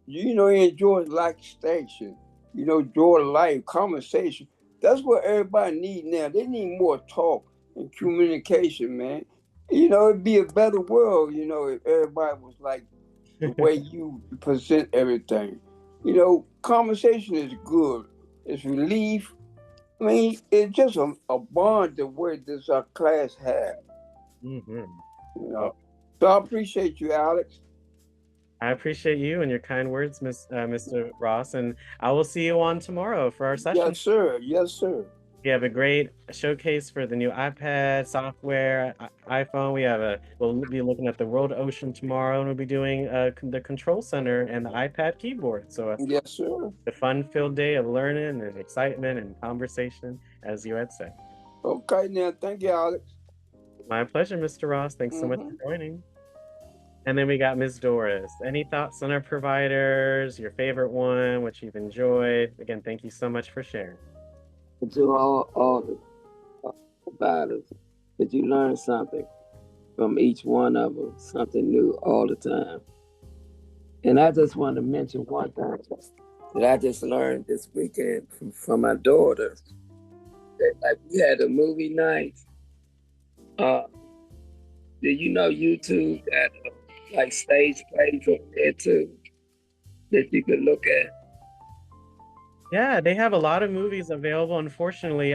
[SPEAKER 9] enjoy relaxation, enjoy life, conversation. That's what everybody need now. They need more talk and communication, man. It'd be a better world, if everybody was like the way you present everything. Conversation is good. It's relief. I mean, it's just a bond the way this our class had. So I appreciate you, Alex.
[SPEAKER 1] I appreciate you and your kind words, Mr. Ross, and I will see you on tomorrow for our session.
[SPEAKER 9] Yes, sir. Yes, sir.
[SPEAKER 1] We have a great showcase for the new iPad software, iPhone. We'll be looking at the World Ocean tomorrow, and we'll be doing the control center and the iPad keyboard. So
[SPEAKER 9] yes, sir.
[SPEAKER 1] A fun-filled day of learning and excitement and conversation, as you had said.
[SPEAKER 9] Okay, now thank you, Alex.
[SPEAKER 1] My pleasure, Mr. Ross. Thanks so much for joining. And then we got Ms. Doris. Any thoughts on our providers? Your favorite one, what you've enjoyed? Again, thank you so much for sharing.
[SPEAKER 4] To all the providers, that you learn something from each one of them, something new all the time. And I just want to mention one thing that I just learned this weekend from my daughter. That, like, we had a movie night. Did you know YouTube got like stage plays on there too that you could look at?
[SPEAKER 1] Yeah, they have a lot of movies available. Unfortunately,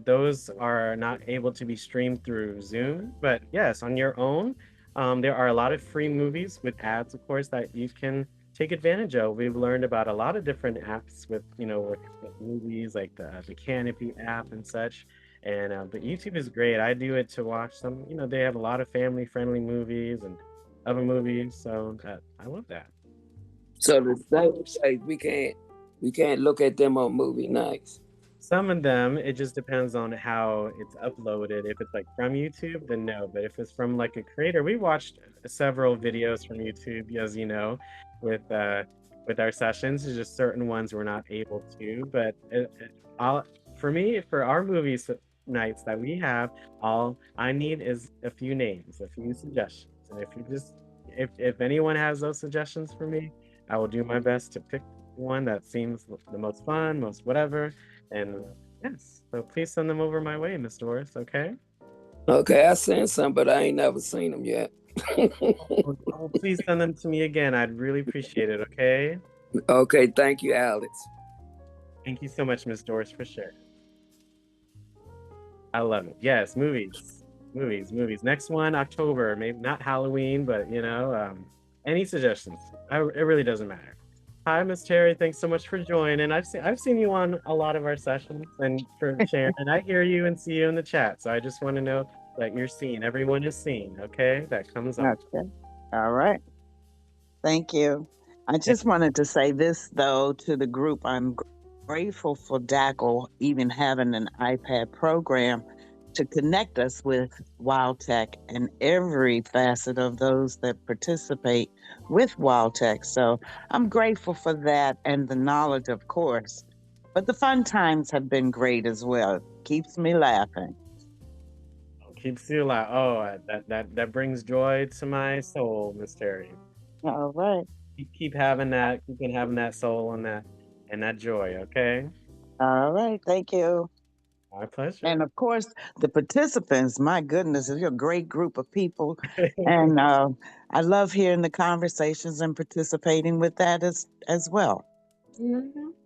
[SPEAKER 1] those are not able to be streamed through Zoom. But yes, on your own, there are a lot of free movies with ads, of course, that you can take advantage of. We've learned about a lot of different apps with movies like the Canopy app and such. And but YouTube is great. I do it to watch some. They have a lot of family-friendly movies and other movies, so I love that.
[SPEAKER 4] So the say we can't look at them on movie nights.
[SPEAKER 1] Some of them, it just depends on how it's uploaded. If it's like from YouTube, then no. But if it's from like a creator, we watched several videos from YouTube, as you know, with our sessions. There's just certain ones we're not able to. But for our movies nights that we have, all I need is a few names, a few suggestions. And if anyone has those suggestions for me, I will do my best to pick one that seems the most fun, most whatever. And yes, so please send them over my way, Miss Doris, okay?
[SPEAKER 4] Okay, I seen some, but I ain't never seen them yet.
[SPEAKER 1] Please send them to me again. I'd really appreciate it, okay?
[SPEAKER 4] Okay, thank you, Alex.
[SPEAKER 1] Thank you so much, Miss Doris, for sharing. I love it. Yes, movies. Next one, October. Maybe not Halloween, but any suggestions? It really doesn't matter. Hi, Miss Terry. Thanks so much for joining. I've seen you on a lot of our sessions and for sharing, and I hear you and see you in the chat. So I just want to know that you're seen. Everyone is seen. Okay, that comes up.
[SPEAKER 10] Okay. All right. Thank you. I just wanted to say this though to the group. I'm grateful for DACL even having an iPad program to connect us with WildTech and every facet of those that participate with WildTech. So I'm grateful for that and the knowledge, of course. But the fun times have been great as well. Keeps me laughing.
[SPEAKER 1] Keeps you alive. Oh, that brings joy to my soul, Miss Terry.
[SPEAKER 10] All right.
[SPEAKER 1] Keep having that, keep having that soul and that joy, okay?
[SPEAKER 10] All right. Thank you.
[SPEAKER 1] My pleasure.
[SPEAKER 10] And of course, the participants, my goodness, you're a great group of people. And I love hearing the conversations and participating with that as well.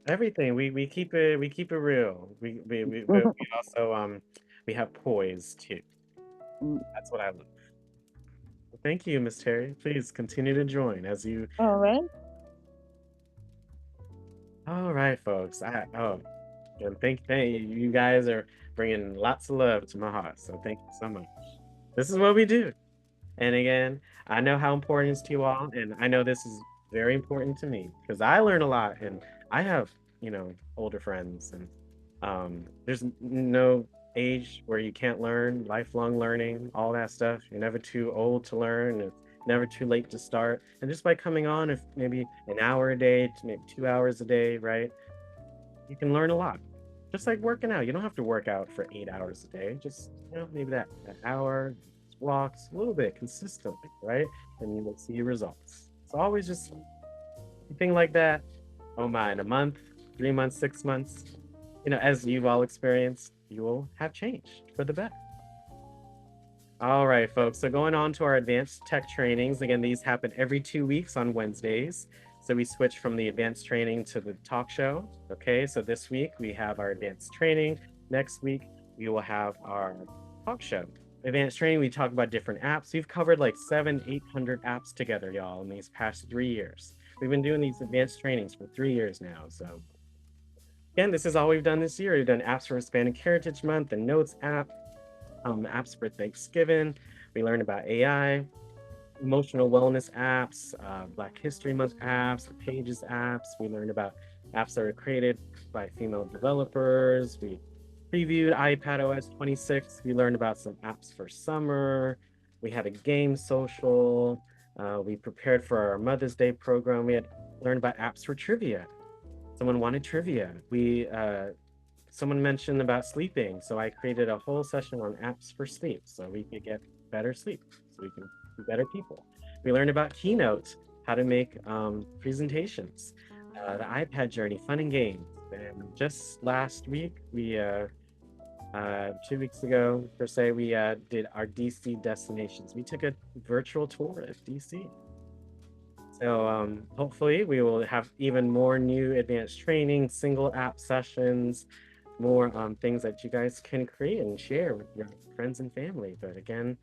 [SPEAKER 1] Everything we keep it real. But we also we have poise too. That's what I love. Well, thank you, Miss Terry. Please continue to join as you.
[SPEAKER 10] All right.
[SPEAKER 1] All right, folks. And thank you. You guys are bringing lots of love to my heart. So thank you so much. This is what we do. And again, I know how important it is to you all, and I know this is very important to me because I learn a lot, and I have, older friends, and there's no age where you can't learn, lifelong learning, all that stuff. You're never too old to learn, it's never too late to start. And just by coming on, if maybe an hour a day to maybe 2 hours a day, right? You can learn a lot. Just like working out. You don't have to work out for 8 hours a day. Just, maybe that hour, walks a little bit consistently, right? And you will see results. It's always just anything like that. Oh my, in a month, 3 months, 6 months, as you've all experienced, you will have changed for the better. All right, folks. So going on to our advanced tech trainings. Again, these happen every 2 weeks on Wednesdays. So we switch from the advanced training to the talk show. Okay, so this week we have our advanced training. Next week, we will have our talk show. Advanced training, we talk about different apps. We've covered like 800 apps together, y'all, in these past 3 years. We've been doing these advanced trainings for 3 years now. So again, this is all we've done this year. We've done apps for Hispanic Heritage Month, the Notes app, apps for Thanksgiving. We learned about AI, emotional wellness apps, Black History Month apps, the Pages apps. We learned about apps that are created by female developers. We previewed iPadOS 26. We learned about some apps for summer. We had a game social. We prepared for our Mother's Day program. We had learned about apps for trivia. Someone wanted trivia. Someone mentioned about sleeping. So I created a whole session on apps for sleep so we could get better sleep, so we can be better people. We learned about Keynote, how to make presentations, the iPad journey, fun and games. And just last week, 2 weeks ago, per se, we did our DC destinations. We took a virtual tour of DC. So hopefully we will have even more new advanced training, single app sessions, more things that you guys can create and share with your friends and family. But again,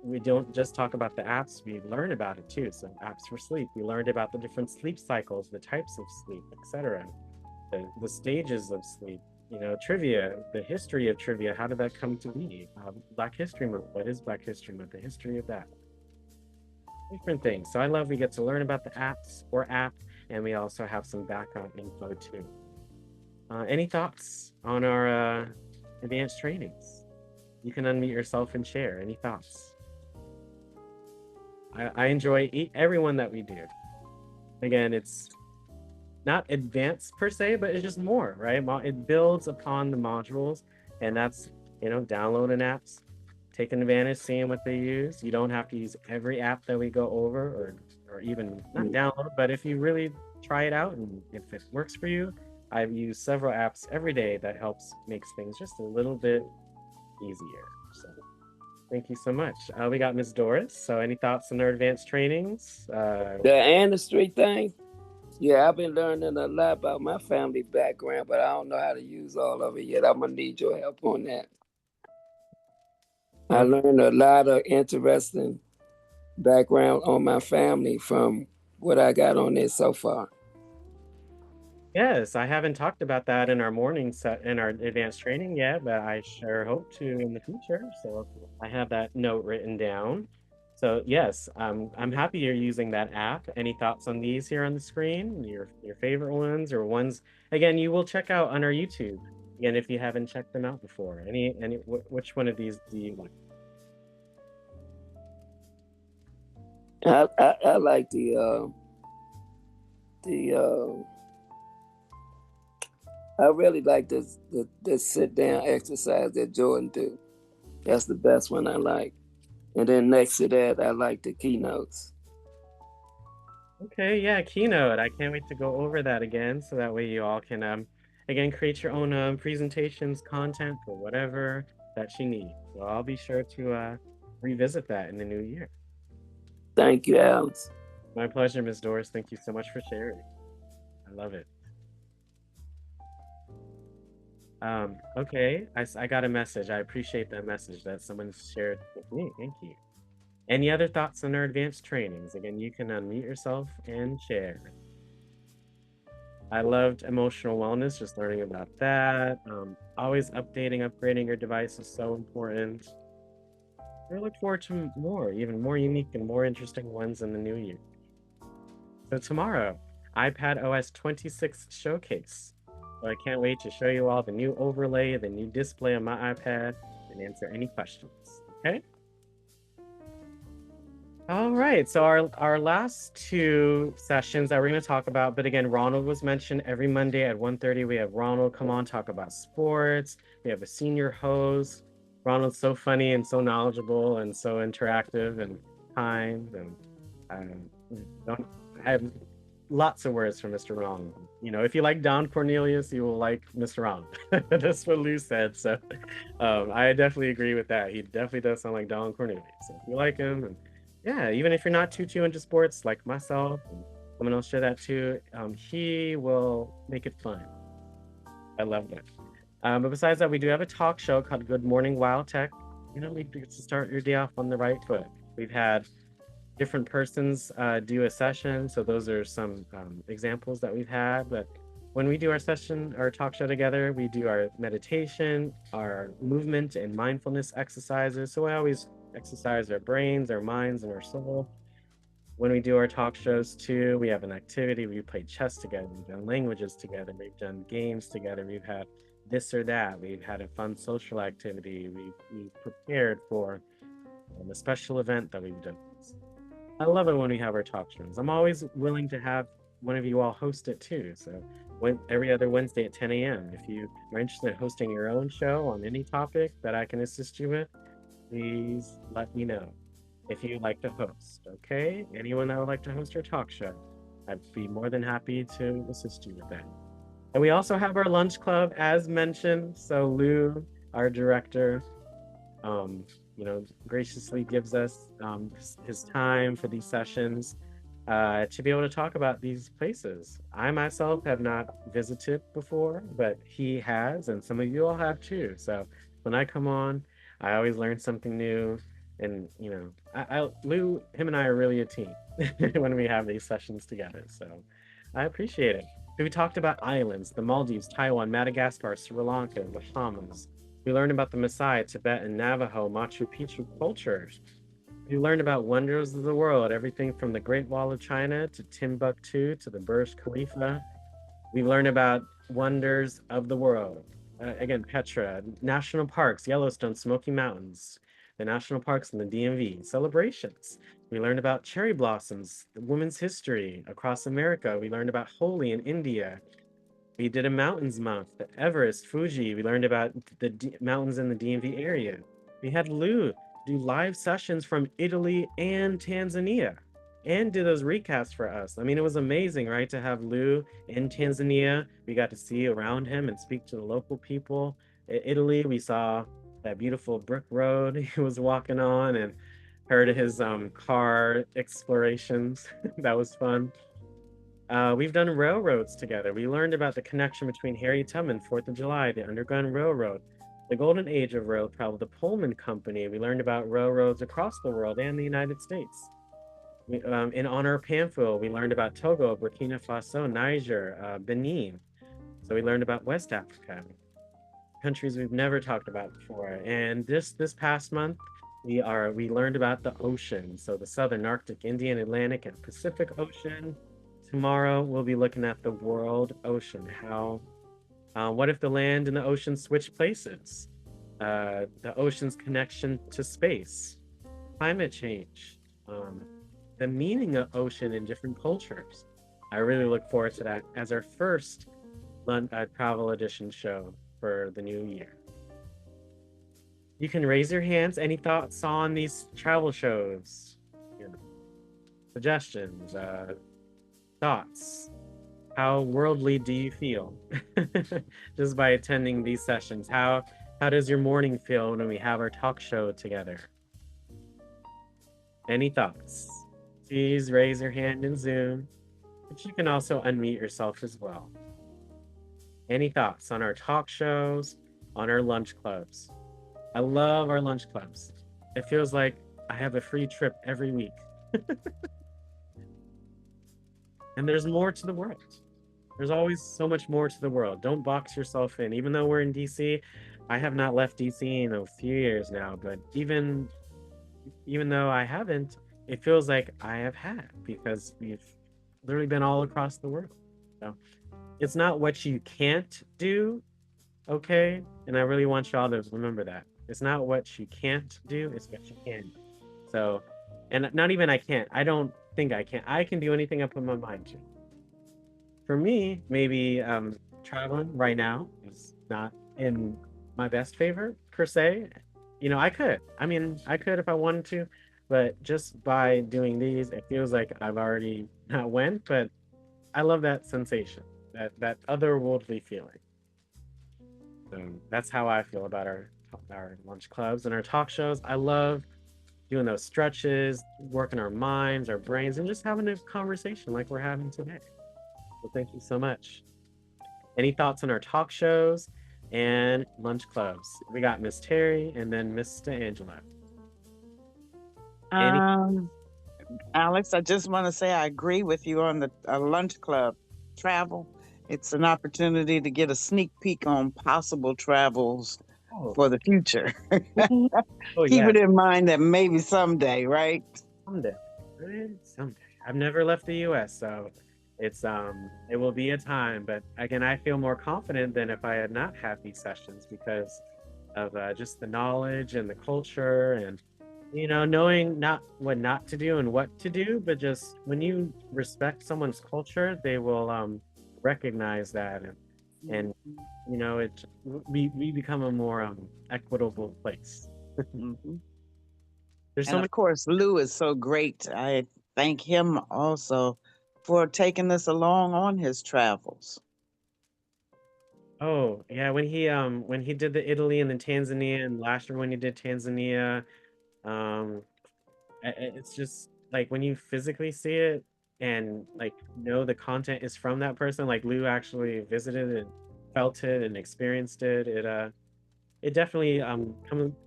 [SPEAKER 1] we don't just talk about the apps, we learn about it too. So apps for sleep, we learned about the different sleep cycles, the types of sleep, etc. The stages of sleep, trivia, the history of trivia, how did that come to be? Black History Month, what is Black History Month, the history of that. Different things. So I love we get to learn about the apps or app, and we also have some background info too. Any thoughts on our advanced trainings? You can unmute yourself and share. Any thoughts? I enjoy every one that we do. Again, it's not advanced per se, but it's just more, right? It builds upon the modules, and that's, downloading apps, taking advantage, seeing what they use. You don't have to use every app that we go over, or even not download, but if you really try it out and if it works for you, I've used several apps every day that helps makes things just a little bit easier. So thank you so much. We got Ms. Doris. So any thoughts on our advanced trainings?
[SPEAKER 4] The industry thing? Yeah, I've been learning a lot about my family background, but I don't know how to use all of it yet. I'm going to need your help on that. I learned a lot of interesting background on my family from what I got on this so far.
[SPEAKER 1] Yes, I haven't talked about that in our morning set in our advanced training yet, but I sure hope to in the future. So I have that note written down. So yes, I'm happy you're using that app. Any thoughts on these here on the screen? Your favorite ones or ones, again, you will check out on our YouTube. Again, if you haven't checked them out before, which one of these do you like?
[SPEAKER 4] I like the I really like this sit down exercise that Jordan do. That's the best one I like. And then next to that, I like the keynotes.
[SPEAKER 1] Okay, yeah, Keynote. I can't wait to go over that again, so that way you all can again create your own presentations, content for whatever that you need. So I'll be sure to revisit that in the new year.
[SPEAKER 4] Thank you, Alex.
[SPEAKER 1] My pleasure, Ms. Doris. Thank you so much for sharing. I love it. Okay, I got a message. I appreciate that message that someone shared with me. Thank you. Any other thoughts on our advanced trainings? Again, you can unmute yourself and share. I loved emotional wellness, just learning about that. Always updating, upgrading your device is so important. I look forward to more, even more unique and more interesting ones in the new year. So tomorrow, iPad OS 26 showcase. So I can't wait to show you all the new overlay, the new display on my iPad, and answer any questions. Okay? All right, so our last two sessions that we're going to talk about, but again, Ronald was mentioned every Monday at 1:30. We have Ronald come on, talk about sports. We have a senior host. Ronald's so funny and so knowledgeable and so interactive and kind. And I have lots of words for Mr. Ronald. You know, if you like Don Cornelius, you will like Mr. Ronald. That's what Lou said. So I definitely agree with that. He definitely does sound like Don Cornelius. So if you like him, and yeah, even if you're not too into sports like myself, and someone else share that too, he will make it fun. I love that. But besides that, we do have a talk show called Good Morning WildTech. You know, we get to start your day off on the right foot. We've had different persons do a session, so those are some examples that we've had. But when we do our session, our talk show together, we do our meditation, our movement and mindfulness exercises. So we always exercise our brains, our minds, and our soul. When we do our talk shows too, we have an activity. We play chess together. We've done languages together. We've done games together. We've had this or that. We've had a fun social activity. We've prepared for a special event that we've done. I love it when we have our talk shows. I'm always willing to have one of you all host it too. So every other Wednesday at 10 a.m. If you are interested in hosting your own show on any topic that I can assist you with, please let me know if you'd like to host. Okay? Anyone that would like to host your talk show, I'd be more than happy to assist you with that. And we also have our lunch club, as mentioned. So Lou, our director, you know, graciously gives us his time for these sessions to be able to talk about these places. I myself have not visited before, but he has, and some of you all have too. So when I come on, I always learn something new. And, you know, Lou, him and I are really a team when we have these sessions together. So I appreciate it. We talked about islands, the Maldives, Taiwan, Madagascar, Sri Lanka, Bahamas. We learned about the Maasai, Tibet, and Navajo, Machu Picchu cultures. We learned about wonders of the world, everything from the Great Wall of China to Timbuktu to the Burj Khalifa. We learned about wonders of the world. Again, Petra, national parks, Yellowstone, Smoky Mountains, the national parks in the DMV, celebrations. We learned about cherry blossoms, the women's history across America. We learned about Holi in India. We did a mountains month, the Everest, Fuji. We learned about the mountains in the DMV area. We had Lou do live sessions from Italy and Tanzania and do those recaps for us. I mean, it was amazing, right? To have Lou in Tanzania. We got to see around him and speak to the local people. In Italy, we saw that beautiful brick road he was walking on and heard his car explorations. That was fun. We've done railroads together. We learned about the connection between Harriet Tubman, 4th of July, the Underground Railroad, the golden age of rail travel, the Pullman Company. We learned about railroads across the world and the United States. In honor of Pamphile, we learned about Togo, Burkina Faso, Niger, Benin. So we learned about West Africa, countries we've never talked about before. And this past month, we learned about the ocean. So the Southern Arctic, Indian, Atlantic, and Pacific Ocean. Tomorrow, we'll be looking at the world ocean, how What if the land and the ocean switch places? The ocean's connection to space, climate change, the meaning of ocean in different cultures. I really look forward to that as our first travel edition show for the new year. You can raise your hands. Any thoughts on these travel shows? You know, suggestions, thoughts? How worldly do you feel just by attending these sessions? How does your morning feel when we have our talk show together? Any thoughts? Please raise your hand in Zoom, but you can also unmute yourself as well. Any thoughts on our talk shows, on our lunch clubs? I love our lunch clubs. It feels like I have a free trip every week. And there's more to the world. There's always so much more to the world. Don't box yourself in. Even though we're in DC, I have not left DC in a few years now, but even though I haven't, it feels like I have had, because we've literally been all across the world. So it's not what you can't do, okay? And I really want y'all to remember that. It's not what you can't do, it's what you can do. So, and not even I can't. I don't think I can. I can do anything I put my mind to. For me, maybe traveling right now is not in my best favor, per se. You know, I could. I mean, I could if I wanted to, but just by doing these, it feels like I've already not went, but I love that sensation, that otherworldly feeling. So that's how I feel about our lunch clubs and our talk shows. I love doing those stretches, working our minds, our brains, and just having a conversation like we're having today. So thank you so much. Any thoughts on our talk shows and lunch clubs? We got Miss Terry and then Mr. Angelo.
[SPEAKER 10] Alex, I just want to say I agree with you on the lunch club travel. It's an opportunity to get a sneak peek on possible travels for the future. Keep it in mind that maybe someday, right?
[SPEAKER 1] Someday. I've never left the US, so it's it will be a time, but again, I feel more confident than if I had not had these sessions, because of just the knowledge and the culture, and you know, knowing not what not to do and what to do, but just when you respect someone's culture, they will recognize that, and you know, we become a more equitable place.
[SPEAKER 10] There's and of course, Lou is so great. I thank him also for taking us along on his travels.
[SPEAKER 1] Oh yeah, when he did the Italy and then Tanzania, and last year when he did Tanzania, it's just like when you physically see it and like know the content is from that person, like Lou actually visited and felt it and experienced it. It definitely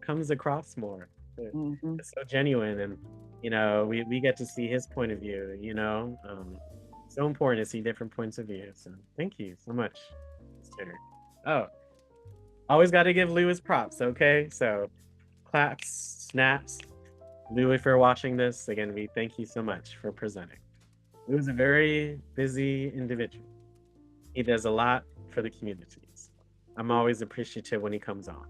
[SPEAKER 1] comes across more. It's so genuine, and you know, we get to see his point of view, you know. So important to see different points of view. So thank you so much, Mr. Oh, always got to give Lou his props, okay? So claps, snaps. Lou, if you're watching this, again, we thank you so much for presenting. Lou is a very busy individual. He does a lot for the communities. I'm always appreciative when he comes on.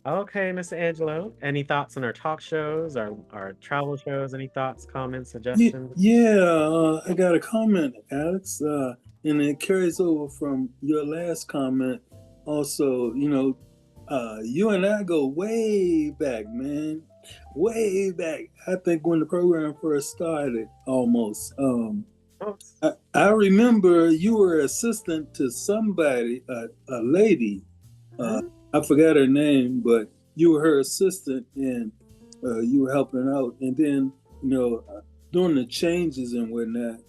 [SPEAKER 1] Okay, Mr. Angelo, any thoughts on our talk shows, our travel shows? Any thoughts, comments, suggestions?
[SPEAKER 11] Yeah, I got a comment, Alex, and it carries over from your last comment. Also, you know, you and I go way back, man, way back. I think when the program first started, almost. I remember you were assistant to somebody, a lady. I forgot her name, but you were her assistant, and you were helping out. And then, you know, during the changes and whatnot,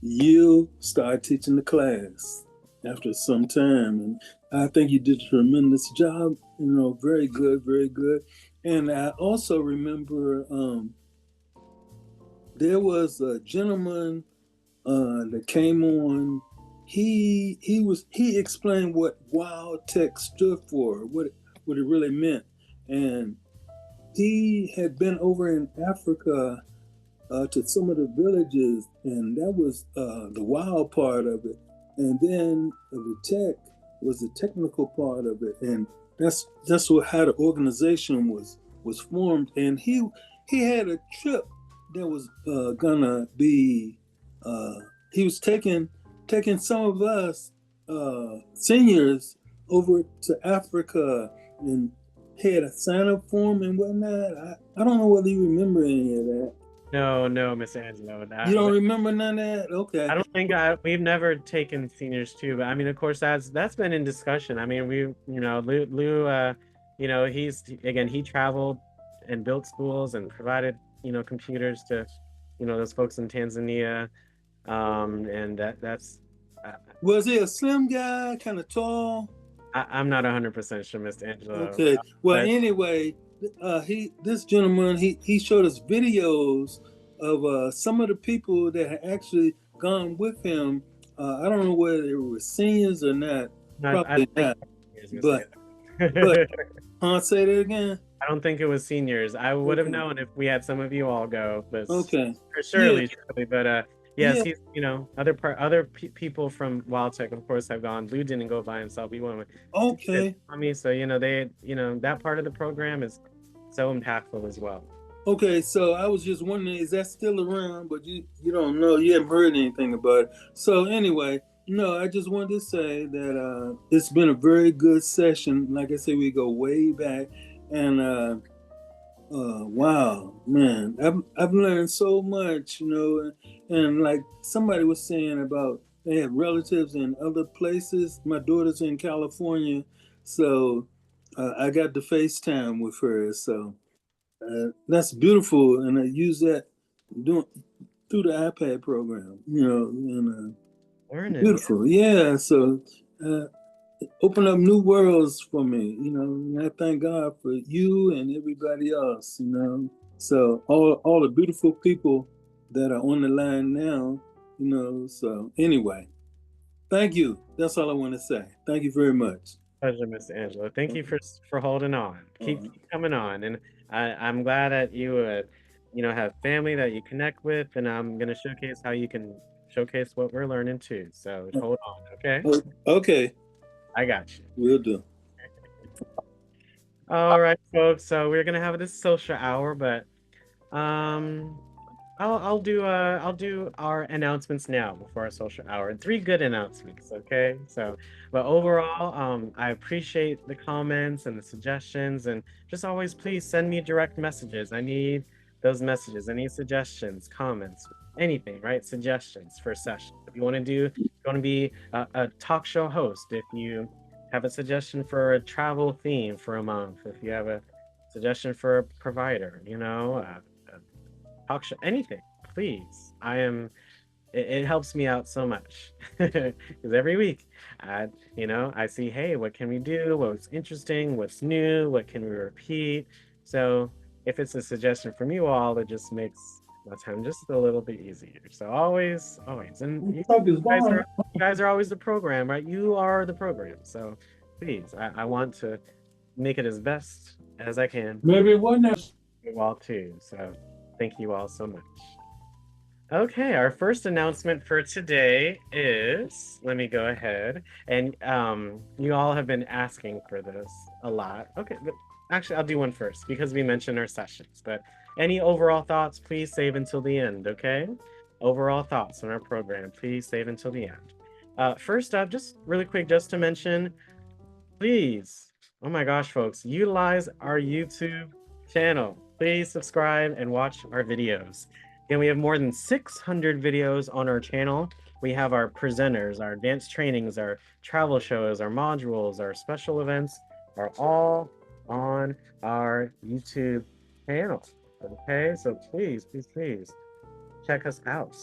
[SPEAKER 11] you started teaching the class after some time. And I think you did a tremendous job, you know, very good, very good. And I also remember there was a gentleman that came on. He explained what WildTech stood for, what it really meant, and he had been over in Africa to some of the villages, and that was the wild part of it. and then the tech was the technical part of it, and that's how the organization was formed. And he had a trip that was gonna be he was taking some of us seniors over to Africa, and had a sign up form and whatnot. I don't know whether you remember any of that.
[SPEAKER 1] No, Miss Angelo.
[SPEAKER 11] You don't remember none of that? Okay.
[SPEAKER 1] I don't think we've never taken seniors too, but I mean, of course, that's been in discussion. I mean, Lou, he traveled and built schools and provided, computers to, those folks in Tanzania, and that's.
[SPEAKER 11] Was he a slim guy, kind of tall?
[SPEAKER 1] I'm not 100% sure, Mr. Angelo.
[SPEAKER 11] Okay. Well, anyway, this gentleman he showed us videos of some of the people that had actually gone with him. I don't know whether they were seniors or not. Probably not. But say that again.
[SPEAKER 1] I don't think it was seniors. I would have known if we had some of you all go. But
[SPEAKER 11] okay.
[SPEAKER 1] Surely. But yes, he's, other people from WildTech, of course, have gone. Lou didn't go by himself. He went with me. So they, that part of the program is so impactful as well.
[SPEAKER 11] Okay, so I was just wondering, is that still around? But you don't know, you haven't heard anything about it. So anyway, I just wanted to say that it's been a very good session. Like I said, we go way back, and wow, man, I've learned so much, and like somebody was saying about they have relatives in other places. My daughter's in California, so I got to FaceTime with her, so that's beautiful, and I use that through the iPad program, and beautiful, yeah. So open up new worlds for me, and I thank God for you and everybody else, So all the beautiful people that are on the line now, So anyway, thank you. That's all I want to say. Thank you very much.
[SPEAKER 1] Pleasure, Mr. Angelo. Thank you for holding on. Keep coming on, and I'm glad that you have family that you connect with, and I'm gonna showcase how you can showcase what we're learning too. So hold on, okay?
[SPEAKER 11] Okay.
[SPEAKER 1] I got you.
[SPEAKER 11] Will do.
[SPEAKER 1] All right, folks. So we're gonna have this social hour, but I'll do our announcements now before our social hour. 3 good announcements, okay? So, but overall, I appreciate the comments and the suggestions, and just always please send me direct messages. I need those messages. I need suggestions, comments, anything, right? Suggestions for sessions. If you want to be a talk show host, if you have a suggestion for a travel theme for a month, if you have a suggestion for a provider, talk show, anything, please. It helps me out so much because every week I see, hey, what can we do? What's interesting? What's new? What can we repeat? So if it's a suggestion from you all, it just makes my time just a little bit easier. So always, and you guys are always the program, right? You are the program. So please, I want to make it as best as I can.
[SPEAKER 11] Maybe one else.
[SPEAKER 1] You all too. So thank you all so much. Okay, our first announcement for today is, let me go ahead, and you all have been asking for this a lot. Okay, but actually I'll do one first because we mentioned our sessions, but any overall thoughts, please save until the end, okay? Overall thoughts on our program, please save until the end. First up, just really quick, just to mention, please, oh my gosh, folks, utilize our YouTube channel. Please subscribe and watch our videos. Again, we have more than 600 videos on our channel. We have our presenters, our advanced trainings, our travel shows, our modules, our special events are all on our YouTube channel. Okay, so please check us out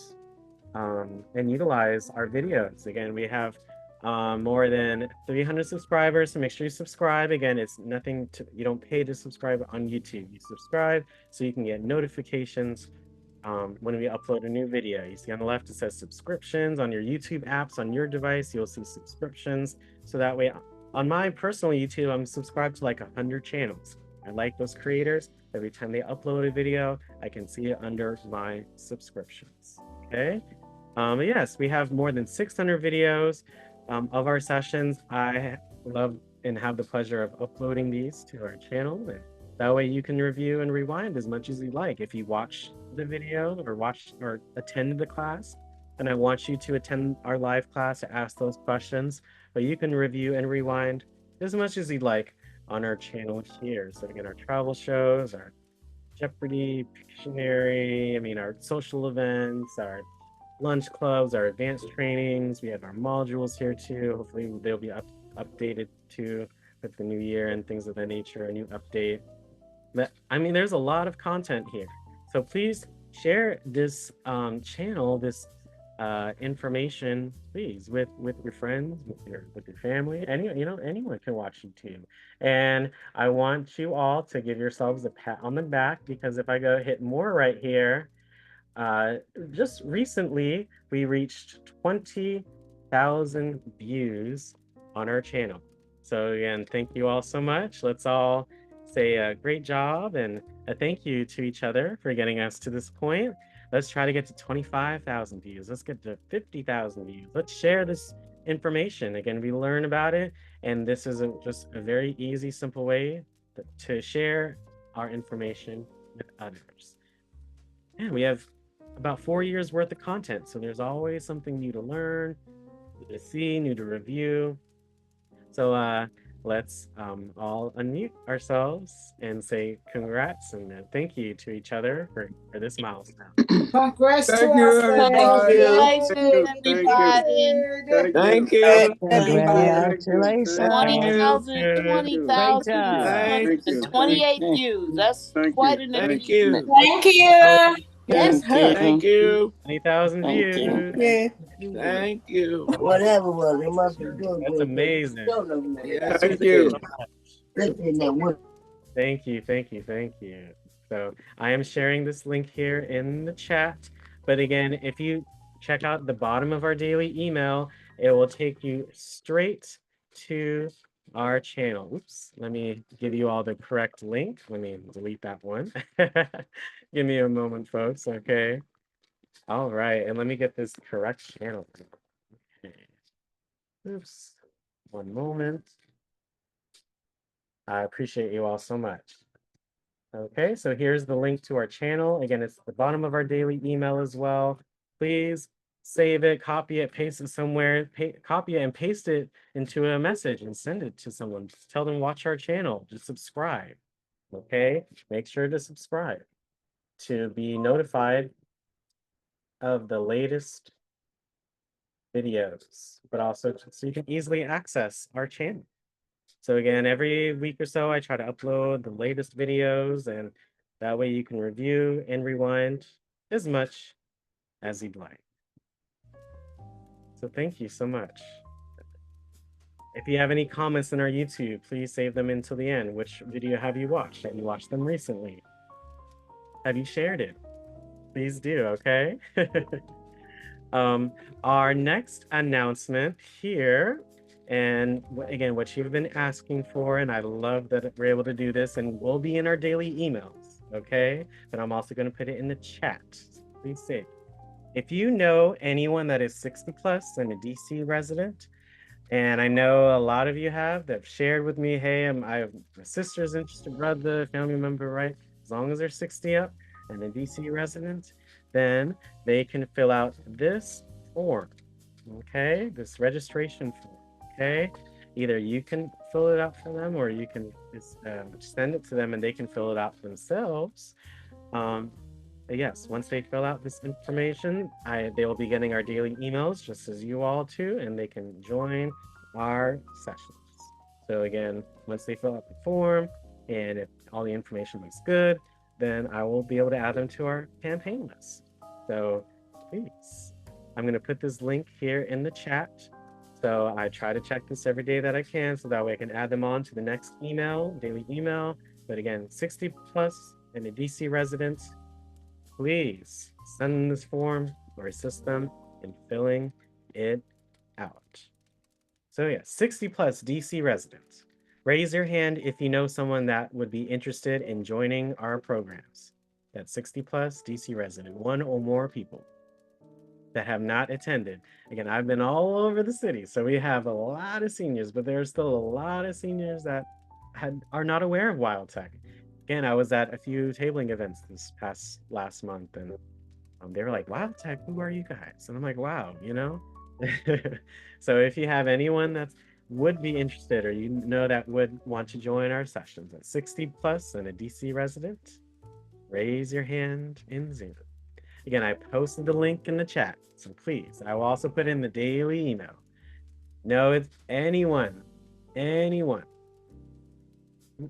[SPEAKER 1] and utilize our videos. Again, we have more than 300 subscribers, so make sure you subscribe. Again, it's nothing you don't pay to subscribe on YouTube. You subscribe so you can get notifications when we upload a new video. You see on the left, it says subscriptions. On your YouTube apps, on your device, you'll see subscriptions. So that way, on my personal YouTube, I'm subscribed to like 100 channels. I like those creators. Every time they upload a video, I can see it under my subscriptions, okay? Yes, we have more than 600 videos of our sessions. I love and have the pleasure of uploading these to our channel. And that way you can review and rewind as much as you like. If you watch the video or watch or attend the class, then I want you to attend our live class to ask those questions, but you can review and rewind as much as you'd like on our channel here. So again, our travel shows, our Jeopardy, Pictionary, our social events, our lunch clubs, our advanced trainings. We have our modules here too. Hopefully they'll be updated too with the new year and things of that nature, a new update. But there's a lot of content here. So please share this channel, this information, please, with your friends, with your family. Anyone can watch YouTube. And I want you all to give yourselves a pat on the back, because if I go hit more right here, just recently we reached 20,000 views on our channel. So again, thank you all so much. Let's all say a great job and a thank you to each other for getting us to this point. Let's try to get to 25,000 views. Let's get to 50,000 views. Let's share this information. Again, we learn about it, and this is just a very easy, simple way to share our information with others. And we have about 4 years worth of content, so there's always something new to learn, new to see, new to review. So let's all unmute ourselves and say congrats and thank you to each other for this milestone.
[SPEAKER 3] Congrats to
[SPEAKER 9] Thank you,
[SPEAKER 3] us.
[SPEAKER 9] everybody.
[SPEAKER 2] Congratulations, everybody.
[SPEAKER 9] Thank you.
[SPEAKER 10] Congratulations.
[SPEAKER 2] 20,000,
[SPEAKER 10] Great
[SPEAKER 2] 20,000,
[SPEAKER 10] job.
[SPEAKER 2] 228 views. That's quite an
[SPEAKER 9] Thank you.
[SPEAKER 2] achievement.
[SPEAKER 3] Thank you.
[SPEAKER 2] Yes,
[SPEAKER 9] Thank you.
[SPEAKER 1] 20,000 views.
[SPEAKER 9] Thank you.
[SPEAKER 12] Whatever was, it must be good.
[SPEAKER 1] That's amazing.
[SPEAKER 9] Yes, thank you.
[SPEAKER 1] Thank you, thank you, thank you. So I am sharing this link here in the chat. But again, if you check out the bottom of our daily email, it will take you straight to our channel. Oops, let me give you all the correct link. Let me delete that one. Give me a moment, folks, okay? All right, and let me get this correct channel. Okay. Oops, one moment. I appreciate you all so much. Okay, so here's the link to our channel. Again, it's at the bottom of our daily email as well. Please save it, copy it, paste it somewhere, copy it and paste it into a message and send it to someone. Just tell them watch our channel, just subscribe. Okay, make sure to subscribe to be notified of the latest videos, but also so you can easily access our channel. So again, every week or so, I try to upload the latest videos, and that way you can review and rewind as much as you'd like. So thank you so much. If you have any comments on our YouTube, please save them until the end. Which video have you watched? Have you watched them recently? Have you shared it? Please do, okay? Our next announcement here, and again, what you've been asking for, and I love that we're able to do this, and will be in our daily emails, okay? But I'm also going to put it in the chat. Please see. If you know anyone that is 60 plus and a DC resident, and I know a lot of you have that shared with me, hey, I have my sister's interested, brother, family member, right? As long as they're 60 up and a DC resident, then they can fill out this form, okay? This registration form, okay? Either you can fill it out for them, or you can just, send it to them and they can fill it out themselves. Yes, once they fill out this information, they will be getting our daily emails just as you all too, and they can join our sessions. So again, once they fill out the form and if all the information looks good, then I will be able to add them to our campaign list. So please, I'm going to put this link here in the chat. So I try to check this every day that I can, so that way I can add them on to the next email, daily email. But again, 60 plus and a DC resident, please send them this form or assist them in filling it out. So yeah, 60 plus DC residents. Raise your hand if you know someone that would be interested in joining our programs. That's 60 plus DC resident, one or more people. that have not attended. Again, I've been all over the city, so we have a lot of seniors, but there's still a lot of seniors that are not aware of WildTech. Again, I was at a few tabling events this past last month, and they were like, WildTech, who are you guys? And I'm like, wow, you know? So if you have anyone that would be interested or you know that would want to join our sessions at 60 plus and a DC resident, raise your hand in Zoom. Again, I posted the link in the chat, so please, I will also put in the daily email. No, it's anyone.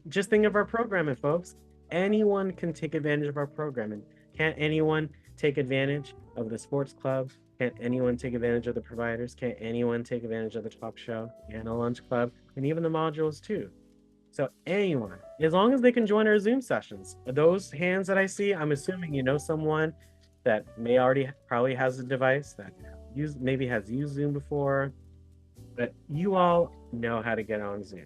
[SPEAKER 1] Just think of our programming, folks. Anyone can take advantage of our programming. Can't anyone take advantage of the sports club? Can't anyone take advantage of the providers? Can't anyone take advantage of the talk show and the lunch club and even the modules too? So anyone, as long as they can join our Zoom sessions. Those hands that I see, I'm assuming you know someone that may already probably has a device that maybe has used Zoom before, but you all know how to get on Zoom.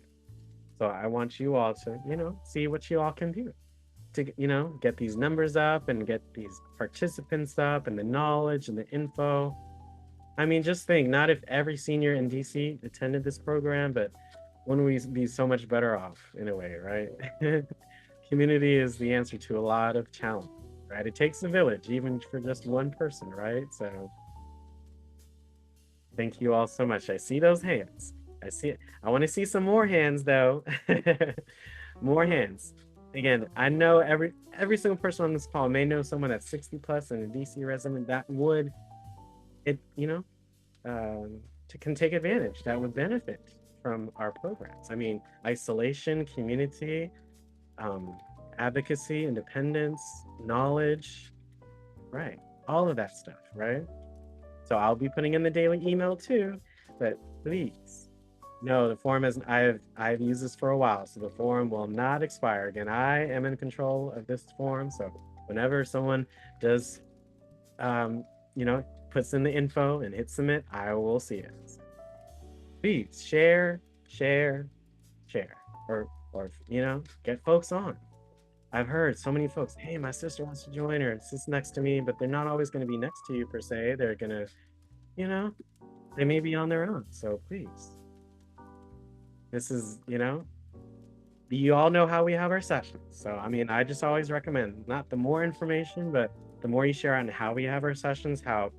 [SPEAKER 1] So I want you all to, see what you all can do to, get these numbers up and get these participants up and the knowledge and the info. I mean, just think, not if every senior in DC attended this program, but wouldn't we be so much better off in a way, right? Community is the answer to a lot of challenges, right? It takes a village, even for just one person, right? So thank you all so much. I see those hands. I see it. I want to see some more hands though. More hands. Again, I know every single person on this call may know someone that's 60 plus and a DC resident that would can take advantage, that would benefit from our programs. I mean, isolation, community, advocacy, independence, knowledge, right? All of that stuff, right? So I'll be putting in the daily email too, but please. No, the form is, I've used this for a while, so the form will not expire. Again, I am in control of this form, so whenever someone does, puts in the info and hit submit, I will see it. Please share, or get folks on. I've heard so many folks, hey, my sister wants to join her, it's just next to me, but they're not always going to be next to you per se. They're gonna, they may be on their own, so please. This is, you all know how we have our sessions. So, I mean, I just always recommend not the more information, but the more you share on how we have our sessions, how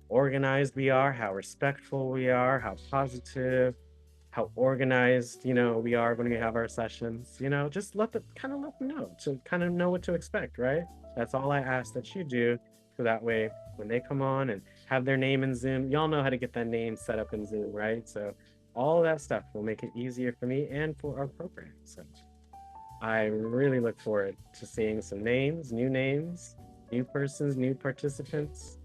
[SPEAKER 1] organized we are, how respectful we are, how positive, how organized, we are when we have our sessions, just let them know to kind of know what to expect, right? That's all I ask that you do. So that way, when they come on and have their name in Zoom, y'all know how to get that name set up in Zoom, right? So all of that stuff will make it easier for me and for our program. So I really look forward to seeing some names, new persons, new participants.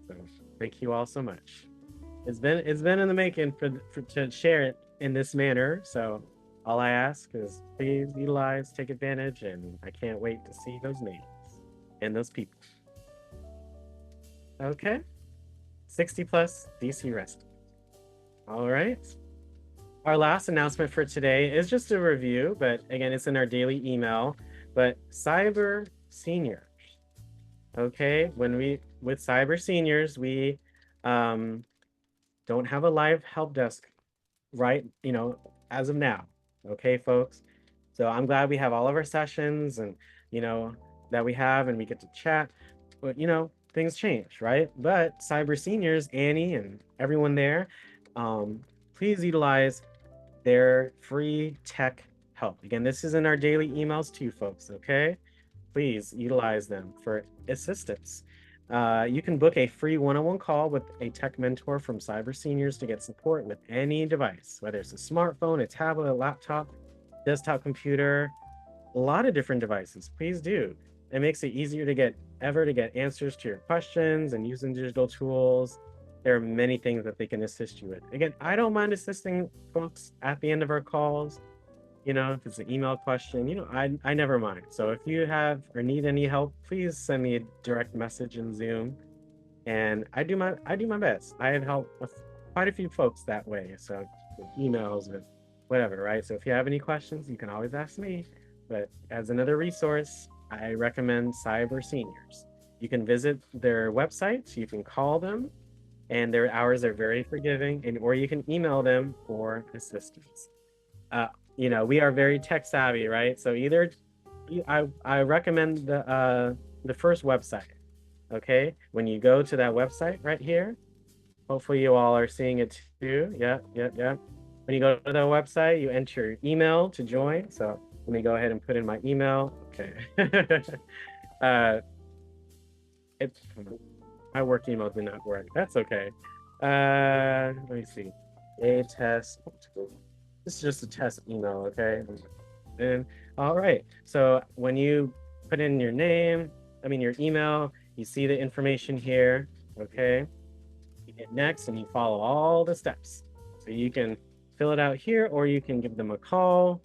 [SPEAKER 1] So thank you all so much. It's been in the making to share it in this manner. So all I ask is please utilize, take advantage, and I can't wait to see those names and those people. Okay, 60 plus DC residents. All right. Our last announcement for today is just a review, but again, it's in our daily email. But Cyber Seniors, okay, with Cyber Seniors, we don't have a live help desk, right? As of now, okay, folks. So I'm glad we have all of our sessions and that we have, and we get to chat. But things change, right? But Cyber Seniors, Annie and everyone there, please utilize their free tech help. Again, this is in our daily emails too, folks, okay? Please utilize them for assistance. You can book a free one-on-one call with a tech mentor from Cyber Seniors to get support with any device, whether it's a smartphone, a tablet, a laptop, desktop computer, a lot of different devices. Please do. It makes it easier to get answers to your questions and using digital tools. There are many things that they can assist you with. Again, I don't mind assisting folks at the end of our calls. If it's an email question, I never mind. So if you have or need any help, please send me a direct message in Zoom, and I do my best. I have helped with quite a few folks that way. So with emails, with whatever, right? So if you have any questions, you can always ask me. But as another resource, I recommend Cyber Seniors. You can visit their website, you can call them, and their hours are very forgiving, or you can email them for assistance. We are very tech savvy, right? So either I recommend the first website. Okay, when you go to that website right here, hopefully you all are seeing it too. Yeah. When you go to the website, you enter your email to join. So let me go ahead and put in my email. Okay. It's my work email did not work. That's okay. Let me see. A test. This is just a test email, okay? And all right. So when you put in your your email, you see the information here, okay? You hit next and you follow all the steps. So you can fill it out here, or you can give them a call,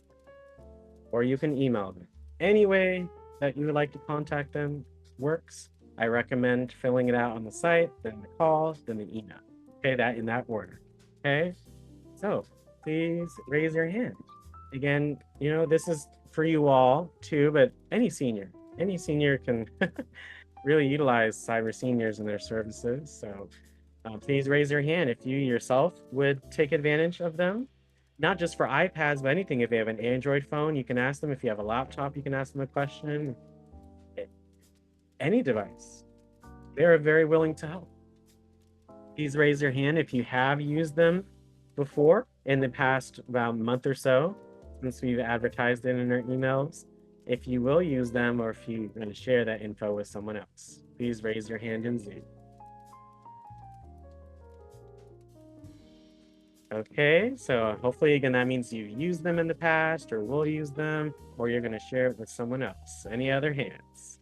[SPEAKER 1] or you can email them. Any way that you would like to contact them works. I recommend filling it out on the site, then the call, then the email. Okay, that in that order. Okay, so please raise your hand. Again, this is for you all too, but any senior can really utilize cyber seniors in their services. So please raise your hand if you yourself would take advantage of them. Not just for iPads, but anything. If you have an Android phone, you can ask them. If you have a laptop, you can ask them a question. Any device. They're very willing to help. Please raise your hand if you have used them before in the past about month or so, since we've advertised it in our emails. If you will use them, or if you're going to share that info with someone else, please raise your hand in Zoom. Okay, so hopefully, again, that means you used them in the past or will use them, or you're going to share it with someone else. Any other hands?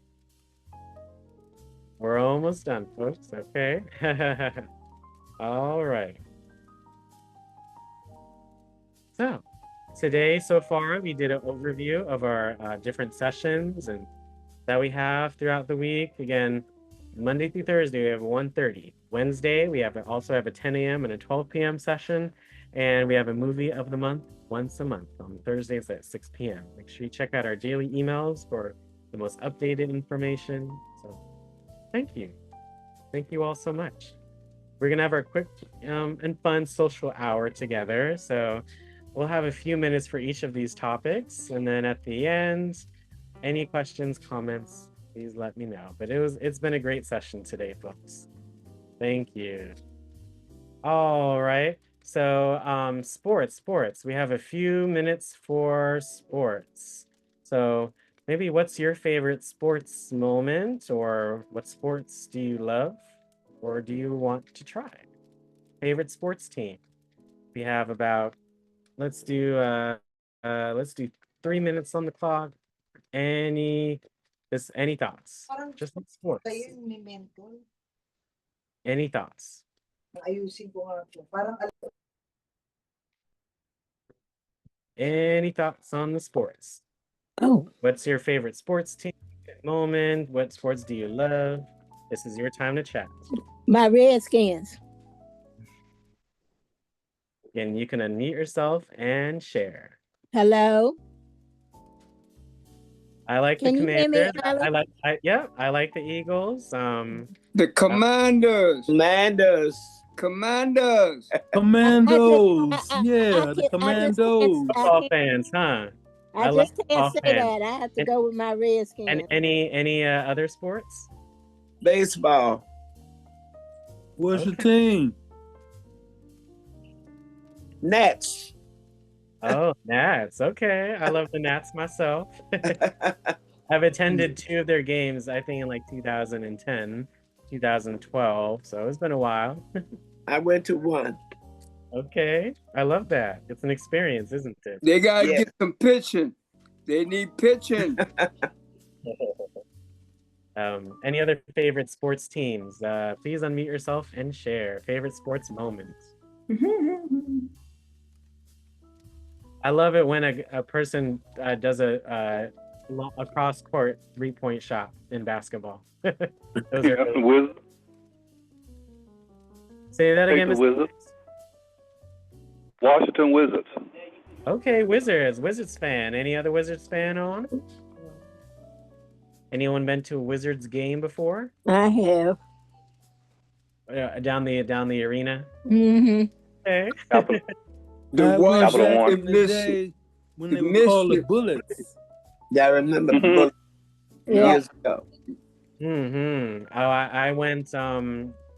[SPEAKER 1] We're almost done, folks. Okay. All right. So today, so far, we did an overview of our different sessions and that we have throughout the week. Again, Monday through Thursday, we have 1:30. Wednesday, we also have a 10 a.m. and a 12 p.m. session. And we have a movie of the month once a month on Thursdays at 6 p.m. Make sure you check out our daily emails for the most updated information. So thank you. Thank you all so much. We're going to have our quick and fun social hour together. So we'll have a few minutes for each of these topics. And then at the end, any questions, comments, please let me know. But it's been a great session today, folks. Thank you. All right. So sports. We have a few minutes for sports. So maybe what's your favorite sports moment, or what sports do you love or do you want to try? Favorite sports team. We have about, let's do 3 minutes on the clock. Any thoughts? Just like sports. Any thoughts? Any thoughts on the sports?
[SPEAKER 8] Oh,
[SPEAKER 1] What's your favorite sports team moment? What sports do you love? This is your time to chat.
[SPEAKER 8] my Redskins.
[SPEAKER 1] And you can unmute yourself and share.
[SPEAKER 8] Hello.
[SPEAKER 1] I like
[SPEAKER 8] Can
[SPEAKER 1] the
[SPEAKER 8] you hear me,
[SPEAKER 1] Commanders.
[SPEAKER 8] Alex?
[SPEAKER 1] I like the Eagles.
[SPEAKER 9] The Commanders. Commandos.
[SPEAKER 11] Commandos. Yeah, the
[SPEAKER 8] I
[SPEAKER 11] Commandos.
[SPEAKER 1] Football fans, huh?
[SPEAKER 8] I
[SPEAKER 1] love
[SPEAKER 8] just can't
[SPEAKER 1] football
[SPEAKER 8] say
[SPEAKER 1] fans.
[SPEAKER 8] that. I have to go with my Redskins.
[SPEAKER 1] And any other sports?
[SPEAKER 9] Baseball.
[SPEAKER 11] What's your team?
[SPEAKER 9] Nats.
[SPEAKER 1] Oh, Nats. Okay. I love the Nats myself. I've attended 2 of their games, I think in like 2010, 2012. So it's been a while.
[SPEAKER 9] I went to one.
[SPEAKER 1] Okay. I love that. It's an experience, isn't it?
[SPEAKER 9] They got to get some pitching. They need pitching.
[SPEAKER 1] Any other favorite sports teams? Please unmute yourself and share. Favorite sports moments. I love it when a person does a cross-court 3-point shot in basketball. Those are
[SPEAKER 13] Wizards.
[SPEAKER 1] Say that again,
[SPEAKER 13] The
[SPEAKER 1] Mr.
[SPEAKER 13] Wizards. Washington Wizards.
[SPEAKER 1] Okay, Wizards fan. Any other Wizards fan on? Anyone been to a Wizards game before?
[SPEAKER 8] I have.
[SPEAKER 1] Down the arena?
[SPEAKER 8] Mm-hmm.
[SPEAKER 1] Okay.
[SPEAKER 9] The
[SPEAKER 11] I
[SPEAKER 9] one
[SPEAKER 11] went
[SPEAKER 9] that
[SPEAKER 11] back
[SPEAKER 9] they
[SPEAKER 11] in the
[SPEAKER 9] missed
[SPEAKER 11] day when
[SPEAKER 9] the
[SPEAKER 11] they would call the
[SPEAKER 9] mischief.
[SPEAKER 11] Bullets.
[SPEAKER 12] Yeah, I remember Bullet
[SPEAKER 8] Yeah.
[SPEAKER 12] years ago.
[SPEAKER 1] Mm-hmm. Oh,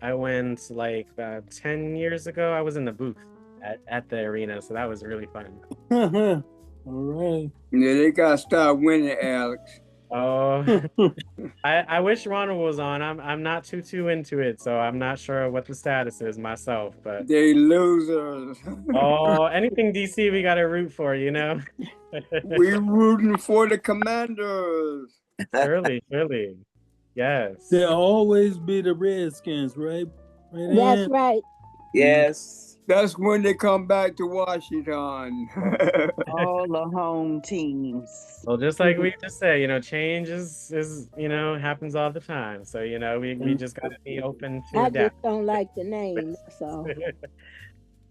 [SPEAKER 1] I went like about 10 years ago. I was in the booth at the arena, so that was really fun.
[SPEAKER 11] All right.
[SPEAKER 9] Yeah, they gotta start winning, Alex.
[SPEAKER 1] Oh, I wish Ronald was on. I'm not too into it, so I'm not sure what the status is myself, but
[SPEAKER 9] They losers.
[SPEAKER 1] oh, anything DC we gotta root for, you know?
[SPEAKER 9] We rooting for the Commanders.
[SPEAKER 1] Surely. Yes.
[SPEAKER 11] They'll always be the Redskins, right?
[SPEAKER 8] That's
[SPEAKER 11] Ann?
[SPEAKER 8] right.
[SPEAKER 12] Yes.
[SPEAKER 9] That's when they come back to Washington.
[SPEAKER 10] All the home teams.
[SPEAKER 1] Well, just like we just said, you know, change is happens all the time. So, you know, we just gotta be open to
[SPEAKER 8] I
[SPEAKER 1] adapt.
[SPEAKER 8] just don't like the name, so.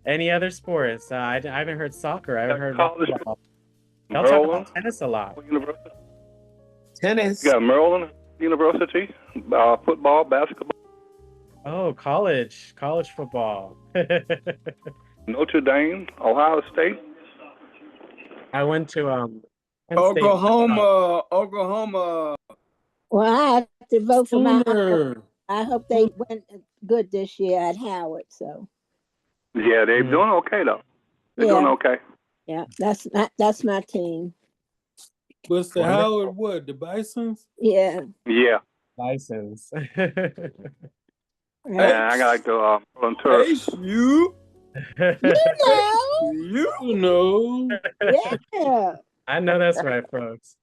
[SPEAKER 1] Any other sports? I haven't heard soccer. I haven't heard
[SPEAKER 13] College
[SPEAKER 1] football. Y'all talk about tennis a lot.
[SPEAKER 13] University.
[SPEAKER 12] Tennis.
[SPEAKER 13] You got Maryland University, football, basketball.
[SPEAKER 1] Oh, college football.
[SPEAKER 13] Notre Dame, Ohio State.
[SPEAKER 1] I went to Penn State.
[SPEAKER 9] Oklahoma.
[SPEAKER 8] Well, I have to vote for my.
[SPEAKER 11] Sooner.
[SPEAKER 8] I hope they went good this year at Howard. So.
[SPEAKER 13] Yeah, they're doing okay though. They're doing okay.
[SPEAKER 8] Yeah, that's my team.
[SPEAKER 11] What's the Howard what? The Bisons?
[SPEAKER 8] Yeah.
[SPEAKER 13] Yeah.
[SPEAKER 1] License.
[SPEAKER 8] Right.
[SPEAKER 13] And I got the Maryland Terps.
[SPEAKER 9] You
[SPEAKER 8] You
[SPEAKER 11] know.
[SPEAKER 8] Yeah.
[SPEAKER 1] I know that's right, folks.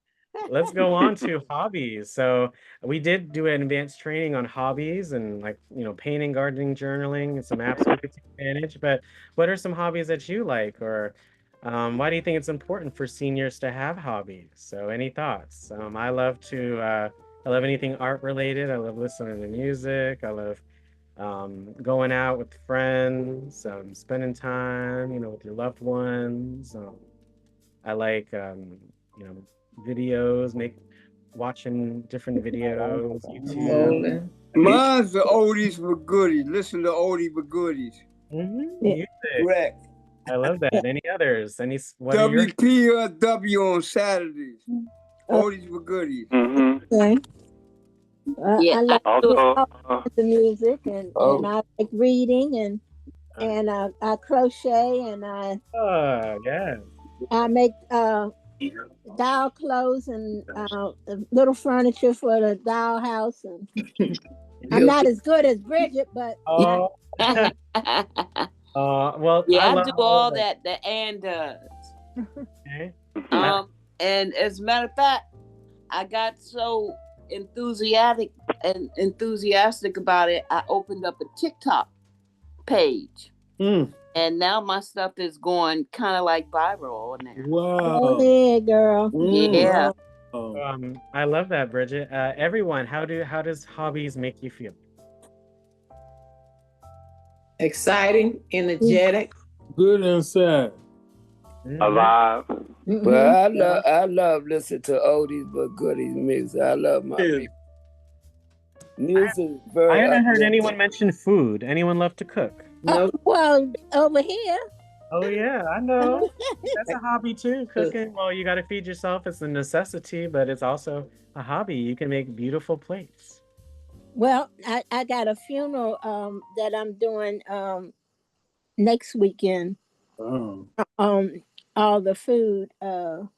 [SPEAKER 1] Let's go on to hobbies. So we did do an advanced training on hobbies and painting, gardening, journaling, and some apps we could take advantage. But what are some hobbies that you like, or why do you think it's important for seniors to have hobbies? So any thoughts? I love anything art related. I love listening to music. I love going out with friends, spending time, with your loved ones. I like, videos, watching different videos, YouTube.
[SPEAKER 9] Mine's the oldies but goodies. Listen to oldies but goodies.
[SPEAKER 1] Music.
[SPEAKER 12] Correct.
[SPEAKER 1] I love that. Any others? What are your...
[SPEAKER 9] WPW on Saturdays. Oldies but goodies.
[SPEAKER 8] Okay.
[SPEAKER 2] Yeah,
[SPEAKER 8] I like
[SPEAKER 13] also,
[SPEAKER 8] the music and I like reading and I crochet and I make doll clothes and little furniture for the doll house, and I'm not as good as Bridget, but
[SPEAKER 1] well,
[SPEAKER 2] yeah,
[SPEAKER 1] I
[SPEAKER 2] do all that Ann does.
[SPEAKER 1] Okay.
[SPEAKER 2] And as a matter of fact, I got so enthusiastic about it, I opened up a TikTok page. And now my stuff is going kind of like viral on there.
[SPEAKER 11] Wow.
[SPEAKER 8] Yeah, girl.
[SPEAKER 2] Yeah.
[SPEAKER 1] I love that, Bridget. Everyone, how does hobbies make you feel?
[SPEAKER 12] Exciting, energetic.
[SPEAKER 11] Good and sad.
[SPEAKER 13] Alive.
[SPEAKER 4] But I love listening to oldies but goodies music. I love my people. Music.
[SPEAKER 1] I haven't heard anyone mention food. Anyone love to cook?
[SPEAKER 8] Well, over here.
[SPEAKER 1] Oh yeah, I know. That's a hobby too. Cooking. Well, you got to feed yourself. It's a necessity, but it's also a hobby. You can make beautiful plates.
[SPEAKER 8] Well, I got a funeral that I'm doing next weekend. All the food.
[SPEAKER 1] And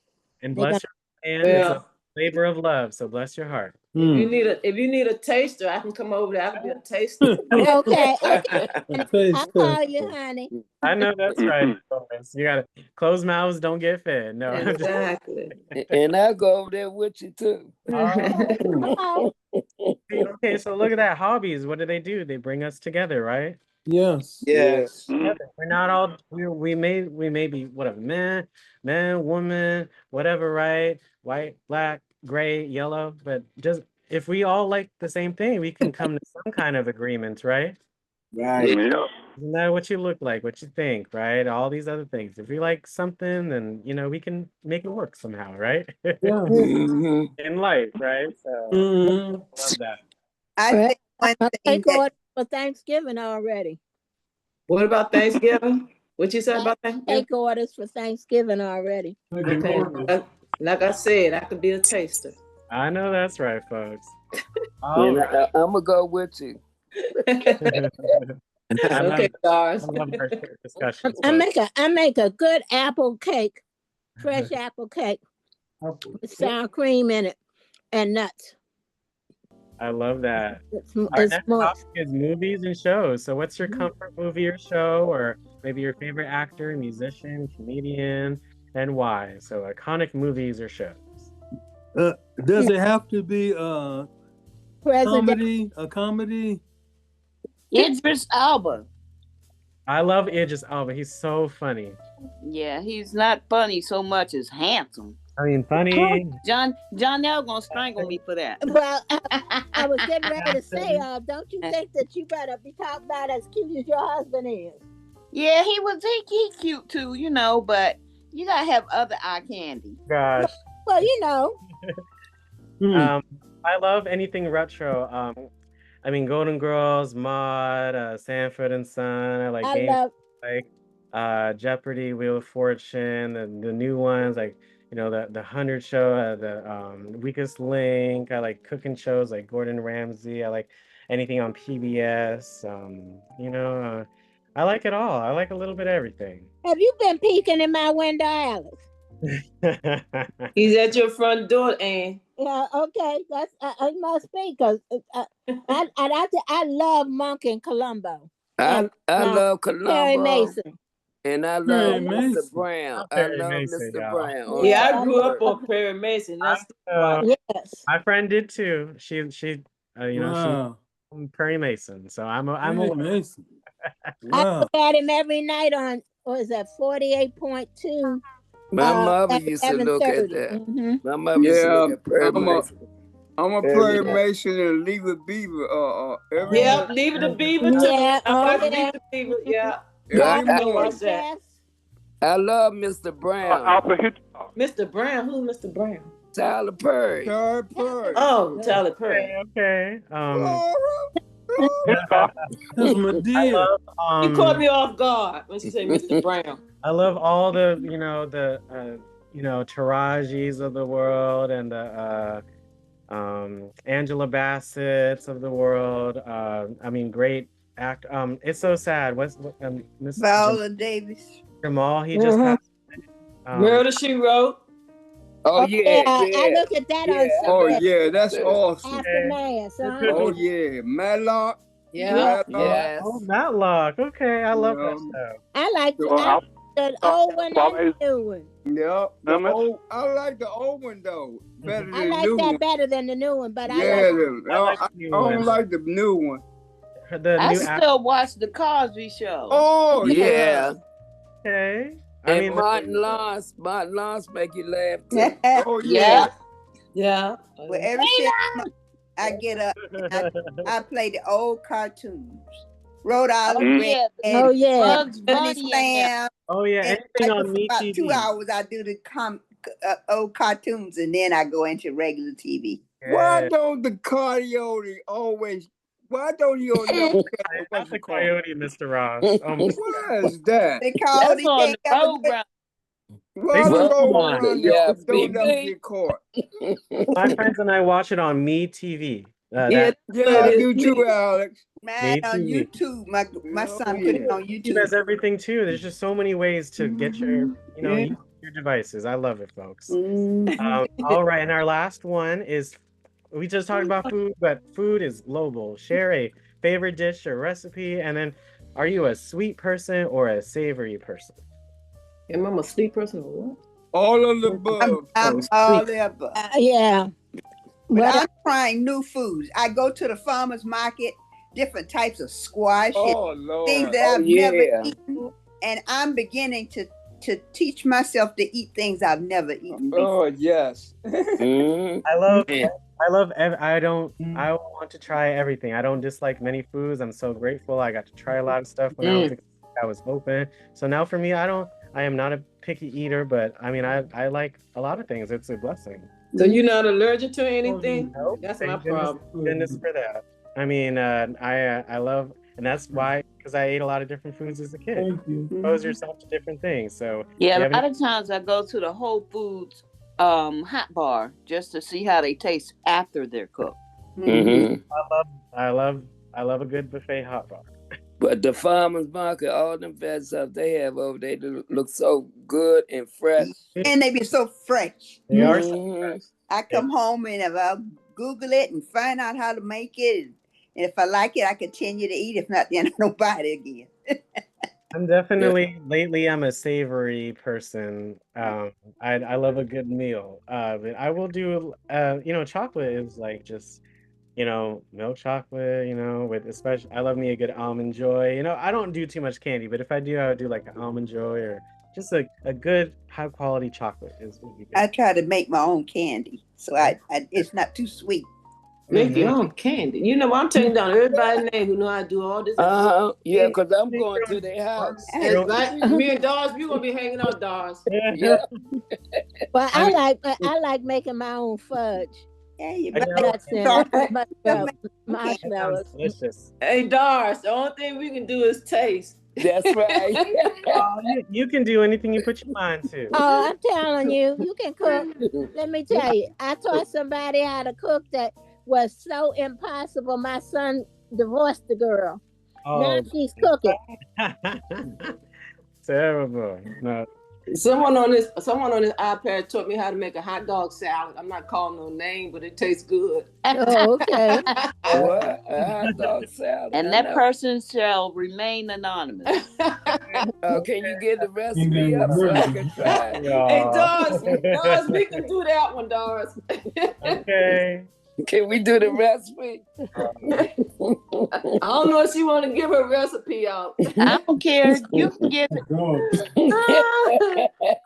[SPEAKER 1] bless your hand. It's a labor of love. So bless your heart.
[SPEAKER 12] If you need a taster, I can come over there. I can be a taster.
[SPEAKER 8] Okay. I'll call you, honey.
[SPEAKER 1] I know that's right. You gotta close mouths, don't get fed. No,
[SPEAKER 12] exactly.
[SPEAKER 4] And I go over there with you too.
[SPEAKER 1] Okay, so look at that. Hobbies. What do? They bring us together, right?
[SPEAKER 11] Yes.
[SPEAKER 12] Yes.
[SPEAKER 1] We're not all. We may be whatever, man, woman, whatever, right? White, black, gray, yellow, but just if we all like the same thing, we can come to some kind of agreement, right?
[SPEAKER 12] Right.
[SPEAKER 13] Yeah.
[SPEAKER 1] Isn't that what you look like, what you think, right? All these other things. If you like something, then we can make it work somehow, right?
[SPEAKER 11] Yeah.
[SPEAKER 1] In life, right? So love that.
[SPEAKER 8] I think one thing that for Thanksgiving already.
[SPEAKER 12] What about Thanksgiving? What you said about Thanksgiving?
[SPEAKER 8] Take orders for Thanksgiving already.
[SPEAKER 12] Okay. Like I said, I could be a taster.
[SPEAKER 1] I know that's right, folks.
[SPEAKER 4] I'm gonna go with you.
[SPEAKER 12] Okay, guys.
[SPEAKER 1] I love our discussions.
[SPEAKER 8] I make a good apple cake, fresh apple cake with sour cream in it and nuts.
[SPEAKER 1] I love that. Our
[SPEAKER 8] It's
[SPEAKER 1] next
[SPEAKER 8] more.
[SPEAKER 1] topic is movies and shows. So what's your comfort movie or show, or maybe your favorite actor, musician, comedian, and why? So iconic movies or shows.
[SPEAKER 11] Does it have to be a comedy?
[SPEAKER 2] Idris Elba.
[SPEAKER 1] I love Idris Elba. He's so funny.
[SPEAKER 2] Yeah, he's not funny so much as handsome.
[SPEAKER 1] I mean, funny.
[SPEAKER 2] Johnell gonna strangle me for that.
[SPEAKER 8] Well, I was getting ready to say, don't you think that you better be talked about as cute as your husband is?
[SPEAKER 2] Yeah, he cute too, but you gotta have other eye candy.
[SPEAKER 1] Gosh.
[SPEAKER 8] Well,
[SPEAKER 1] I love anything retro. I mean, Golden Girls, Maude, Sanford and Son. I like games like Jeopardy, Wheel of Fortune, the new ones like the 100 show, the Weakest Link. I like cooking shows like Gordon Ramsay. I like anything on PBS. I like it all. I like a little bit of everything.
[SPEAKER 8] Have you been peeking in my window, Alex?
[SPEAKER 12] He's at your front door, Ann.
[SPEAKER 8] Yeah, okay. That's I must be because I love Monk and Columbo.
[SPEAKER 4] I love Columbo.
[SPEAKER 8] Perry Mason.
[SPEAKER 4] And I love Mr. Brown. I love Mr. Brown.
[SPEAKER 12] Yeah, I grew up on Perry Mason.
[SPEAKER 8] Yes.
[SPEAKER 1] My friend did too. She
[SPEAKER 11] Wow.
[SPEAKER 1] she's Perry Mason. So I'm
[SPEAKER 11] Perry Mason.
[SPEAKER 8] I look at him every night on 48.2.
[SPEAKER 4] My mother used to look at that.
[SPEAKER 8] Mm-hmm.
[SPEAKER 4] My mother used to look at Perry Mason.
[SPEAKER 9] I'm a Perry Mason and Leave It Beaver.
[SPEAKER 12] Yeah, Leave It a Beaver too.
[SPEAKER 8] Yeah,
[SPEAKER 12] I Leave It a Beaver. Yeah.
[SPEAKER 4] I love Mr. Brown.
[SPEAKER 12] Mr. Brown? Who's Mr. Brown?
[SPEAKER 4] Tyler Perry.
[SPEAKER 9] Tyler Perry.
[SPEAKER 12] Oh, Tyler Perry.
[SPEAKER 1] Okay.
[SPEAKER 11] That's my dear.
[SPEAKER 12] You caught me off guard when she said Mr. Brown.
[SPEAKER 1] I love all the Tarajis of the world and the Angela Bassett's of the world. I mean, great act. It's so sad.
[SPEAKER 14] Viola Davis.
[SPEAKER 1] Jamal, he just passed away.
[SPEAKER 12] Murder, She Wrote.
[SPEAKER 4] Oh yeah,
[SPEAKER 8] I look at that on
[SPEAKER 9] Oh yeah, that's awesome.
[SPEAKER 8] Aftermath.
[SPEAKER 9] Oh yeah, Matlock.
[SPEAKER 12] Yeah.
[SPEAKER 4] Yes.
[SPEAKER 1] Oh, Matlock. Okay, I love that show.
[SPEAKER 8] I like the old one and the new one.
[SPEAKER 9] Yeah, I like the old one though better than the new one.
[SPEAKER 8] I like that better than the new one, but
[SPEAKER 9] I don't like the new one.
[SPEAKER 2] I still watch the Cosby Show.
[SPEAKER 9] Oh
[SPEAKER 4] yeah.
[SPEAKER 1] Okay.
[SPEAKER 4] And Martin Lawrence make you laugh too.
[SPEAKER 9] Oh yeah.
[SPEAKER 12] Yeah.
[SPEAKER 14] Well, every time I get up, I play the old cartoons. Rhode Island Red.
[SPEAKER 8] Oh yeah.
[SPEAKER 2] Bugs Bunny.
[SPEAKER 14] Slam.
[SPEAKER 1] Oh yeah. Anything on Me
[SPEAKER 14] about
[SPEAKER 1] TV.
[SPEAKER 14] 2 hours, I do the old cartoons, and then I go into regular TV.
[SPEAKER 9] Why don't the Coyote always? Why don't you know?
[SPEAKER 1] That's the Coyote, Mr. Ross.
[SPEAKER 9] What is that?
[SPEAKER 14] The Coyote
[SPEAKER 2] on the program.
[SPEAKER 9] Why don't get caught?
[SPEAKER 1] My friends and I watch it on Me TV.
[SPEAKER 9] Yeah, I do too, Alex.
[SPEAKER 14] Man, on YouTube, my son put it on YouTube.
[SPEAKER 1] There's everything too. There's just so many ways to get your devices. I love it, folks. All right, and our last one is. We just talked about food, but food is global. Share a favorite dish or recipe, and then are you a sweet person or a savory person?
[SPEAKER 12] Am I a sweet person or what?
[SPEAKER 9] All of the above.
[SPEAKER 14] I'm all of the above.
[SPEAKER 8] Yeah.
[SPEAKER 14] But I'm trying new foods. I go to the farmer's market, different types of squash, things that I've never eaten, and I'm beginning to teach myself to eat things I've never eaten before.
[SPEAKER 9] Oh yes.
[SPEAKER 1] I I want to try everything. I don't dislike many foods. I'm so grateful. I got to try a lot of stuff when I was open. So now for me, I am not a picky eater, but I mean, I like a lot of things. It's a blessing.
[SPEAKER 12] So you're not allergic to anything?
[SPEAKER 1] Nope.
[SPEAKER 12] That's my
[SPEAKER 1] Thank goodness,
[SPEAKER 12] problem.
[SPEAKER 1] goodness for that. I mean, I love, and that's why, because I ate a lot of different foods as a kid. Expose yourself to different things. So
[SPEAKER 2] yeah, a lot of times I go to the Whole Foods hot bar just to see how they taste after they're cooked.
[SPEAKER 1] I love a good buffet hot bar.
[SPEAKER 4] But the farmers market, all them fat stuff they have over there look so good and fresh.
[SPEAKER 14] And they be so fresh.
[SPEAKER 1] They are so fresh.
[SPEAKER 14] I come home and if I Google it and find out how to make it, and if I like it, I continue to eat. If not, then I don't buy it again.
[SPEAKER 1] I'm definitely lately I'm a savory person. I love a good meal. But I will do chocolate is like just milk chocolate, with especially I love me a good almond joy. I don't do too much candy, but if I do, I would do like an almond joy or just a good high quality chocolate is what you
[SPEAKER 14] I try to make my own candy, so I it's not too sweet.
[SPEAKER 12] Make your own candy. You know, I'm taking down everybody's name who know how to do all this.
[SPEAKER 4] Yeah, because I'm going to their house.
[SPEAKER 12] Me and Dawes, we're gonna be hanging out, Dawes.
[SPEAKER 4] Yeah.
[SPEAKER 8] Well, I like making my own fudge.
[SPEAKER 14] Yeah, you
[SPEAKER 8] marshmallows.
[SPEAKER 1] Delicious.
[SPEAKER 12] Hey, Dawes, the only thing we can do is taste.
[SPEAKER 4] That's right.
[SPEAKER 1] You can do anything you put your mind to.
[SPEAKER 8] Oh, I'm telling you, you can cook. Let me tell you, I taught somebody how to cook that was so impossible. My son divorced the girl. Now she's cooking.
[SPEAKER 1] Terrible. No.
[SPEAKER 12] Someone on this iPad taught me how to make a hot dog salad. I'm not calling no name, but it tastes good.
[SPEAKER 8] Oh, okay.
[SPEAKER 4] What? A hot dog salad.
[SPEAKER 2] And that person shall remain anonymous.
[SPEAKER 4] Can you get the recipe up so I can try it?
[SPEAKER 12] Hey, Dawes, we can do that one, Dawes.
[SPEAKER 1] Okay.
[SPEAKER 4] Can we do the recipe?
[SPEAKER 12] I don't know if she want to give her recipe out.
[SPEAKER 2] I don't care. You can give
[SPEAKER 1] it.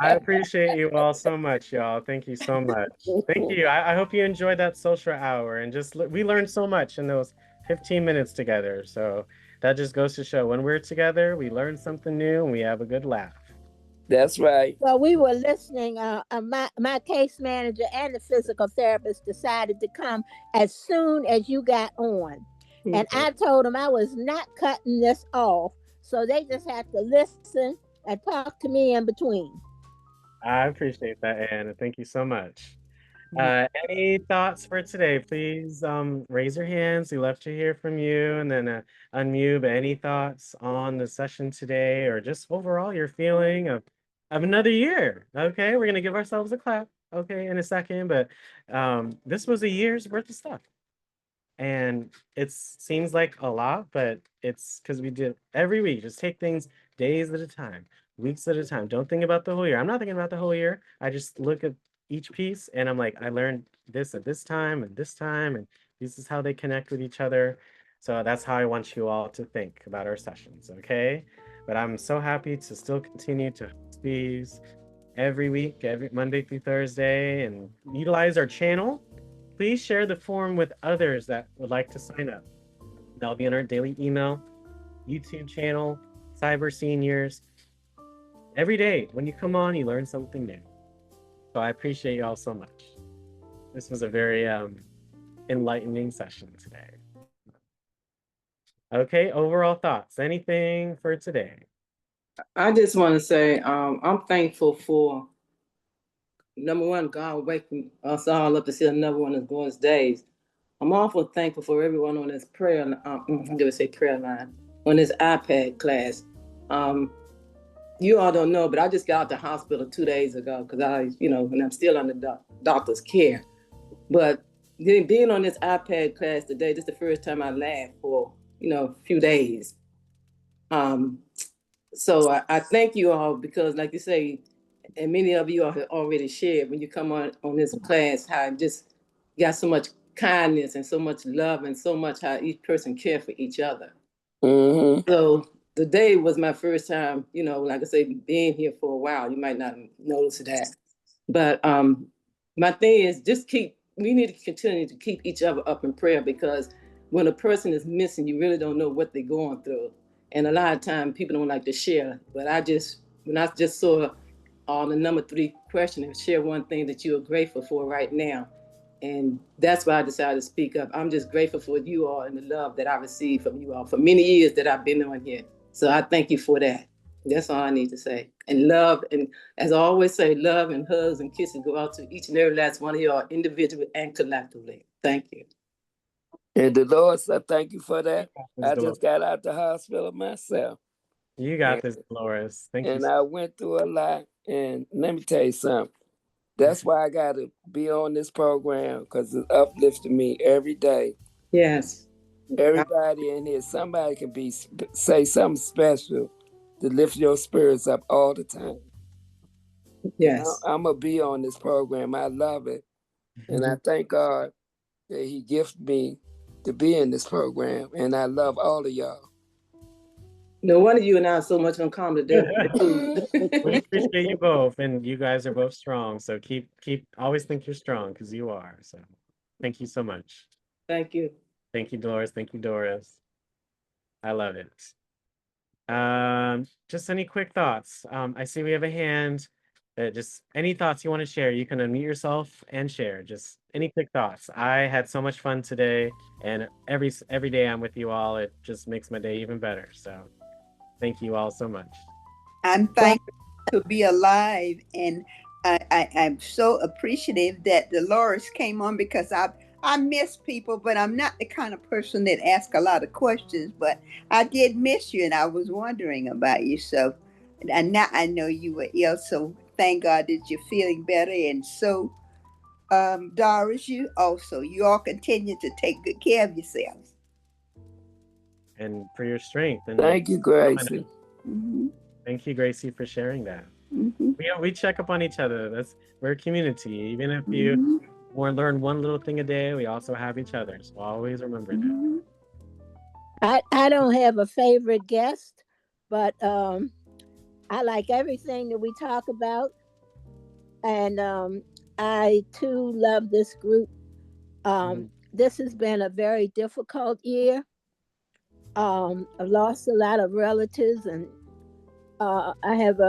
[SPEAKER 1] I appreciate you all so much, y'all. Thank you so much. Thank you. I hope you enjoyed that social hour and we learned so much in those 15 minutes together. So that just goes to show when we're together, we learn something new and we have a good laugh.
[SPEAKER 4] That's right.
[SPEAKER 8] Well, we were listening. My case manager and the physical therapist decided to come as soon as you got on. And I told them I was not cutting this off. So they just have to listen and talk to me in between.
[SPEAKER 1] I appreciate that, Anna. Thank you so much. Any thoughts for today? Please raise your hands. We love to hear from you and then unmute. But any thoughts on the session today or just overall your feeling of another year? Okay, we're going to give ourselves a clap, okay, in a second. But this was a year's worth of stuff. And it seems like a lot, but it's because we did every week. Just take things days at a time, weeks at a time. Don't think about the whole year. I'm not thinking about the whole year. I just look at each piece and I'm like, I learned this at this time and this time, and this is how they connect with each other. So that's how I want you all to think about our sessions, okay? But I'm so happy to still continue to host these every week, every Monday through Thursday, and utilize our channel. Please share the form with others that would like to sign up. That'll be on our daily email, YouTube channel, Cyber Seniors. Every day, when you come on, you learn something new. So I appreciate you all so much. This was a very enlightening session today. Okay, overall thoughts. Anything for today?
[SPEAKER 12] I just want to say I'm thankful for, number one, God waking us all up to see another one of God's days. I'm awful thankful for everyone on this prayer line, on this iPad class. You all don't know, but I just got out the hospital 2 days ago because and I'm still under doctor's care. But being on this iPad class today, this is the first time I laughed for, a few days. So I thank you all because, like you say, and many of you have already shared when you come on this class, how it just got so much kindness and so much love and so much how each person care for each other. Mm-hmm. So today was my first time, like I say, being here for a while. You might not notice that. But my thing is just keep we need to continue to keep each other up in prayer, because when a person is missing, you really don't know what they're going through. And a lot of times people don't like to share. But when I just saw on the number 3 question, share one thing that you are grateful for right now. And that's why I decided to speak up. I'm just grateful for you all and the love that I received from you all for many years that I've been on here. So I thank you for that. That's all I need to say. And love, and as I always say, love and hugs and kisses go out to each and every last one of y'all, individually and collectively. Thank you.
[SPEAKER 4] And Dolores, I thank you for that. I just got out the hospital myself.
[SPEAKER 1] You got this, Dolores. Thank you.
[SPEAKER 4] And I went through a lot. And let me tell you something. That's why I got to be on this program, because it uplifts me every day.
[SPEAKER 12] Yes.
[SPEAKER 4] Everybody in here, somebody can say something special to lift your spirits up all the time.
[SPEAKER 12] Yes.
[SPEAKER 4] I'm going to be on this program. I love it. And I thank God that he gifted me to be in this program. And I love all of y'all.
[SPEAKER 12] No wonder you and I are so much in common today.
[SPEAKER 1] We appreciate you both, and you guys are both strong. So keep always think you're strong, because you are. So thank you so much.
[SPEAKER 12] Thank you.
[SPEAKER 1] Thank you, Dolores. Thank you, Doris. I love it. Just any quick thoughts? I see we have a hand. Just any thoughts you want to share, you can unmute yourself and share. Just any quick thoughts. I had so much fun today, and every day I'm with you all, it just makes my day even better. So thank you all so much.
[SPEAKER 14] I'm thankful to be alive, and I'm so appreciative that Dolores came on, because I miss people, but I'm not the kind of person that asks a lot of questions. But I did miss you, and I was wondering about you. So, and now I know you were ill. So thank God that you're feeling better. And so, Doris, you all continue to take good care of yourselves.
[SPEAKER 1] And for your strength. And
[SPEAKER 4] thank you, Gracie.
[SPEAKER 14] Mm-hmm.
[SPEAKER 1] Thank you, Gracie, for sharing that.
[SPEAKER 14] Mm-hmm.
[SPEAKER 1] We check up on each other. We're a community. Even if you want to learn one little thing a day, we also have each other. So always remember that.
[SPEAKER 8] I don't have a favorite guest, but I like everything that we talk about. And I too love this group. This has been a very difficult year. I've lost a lot of relatives, and I have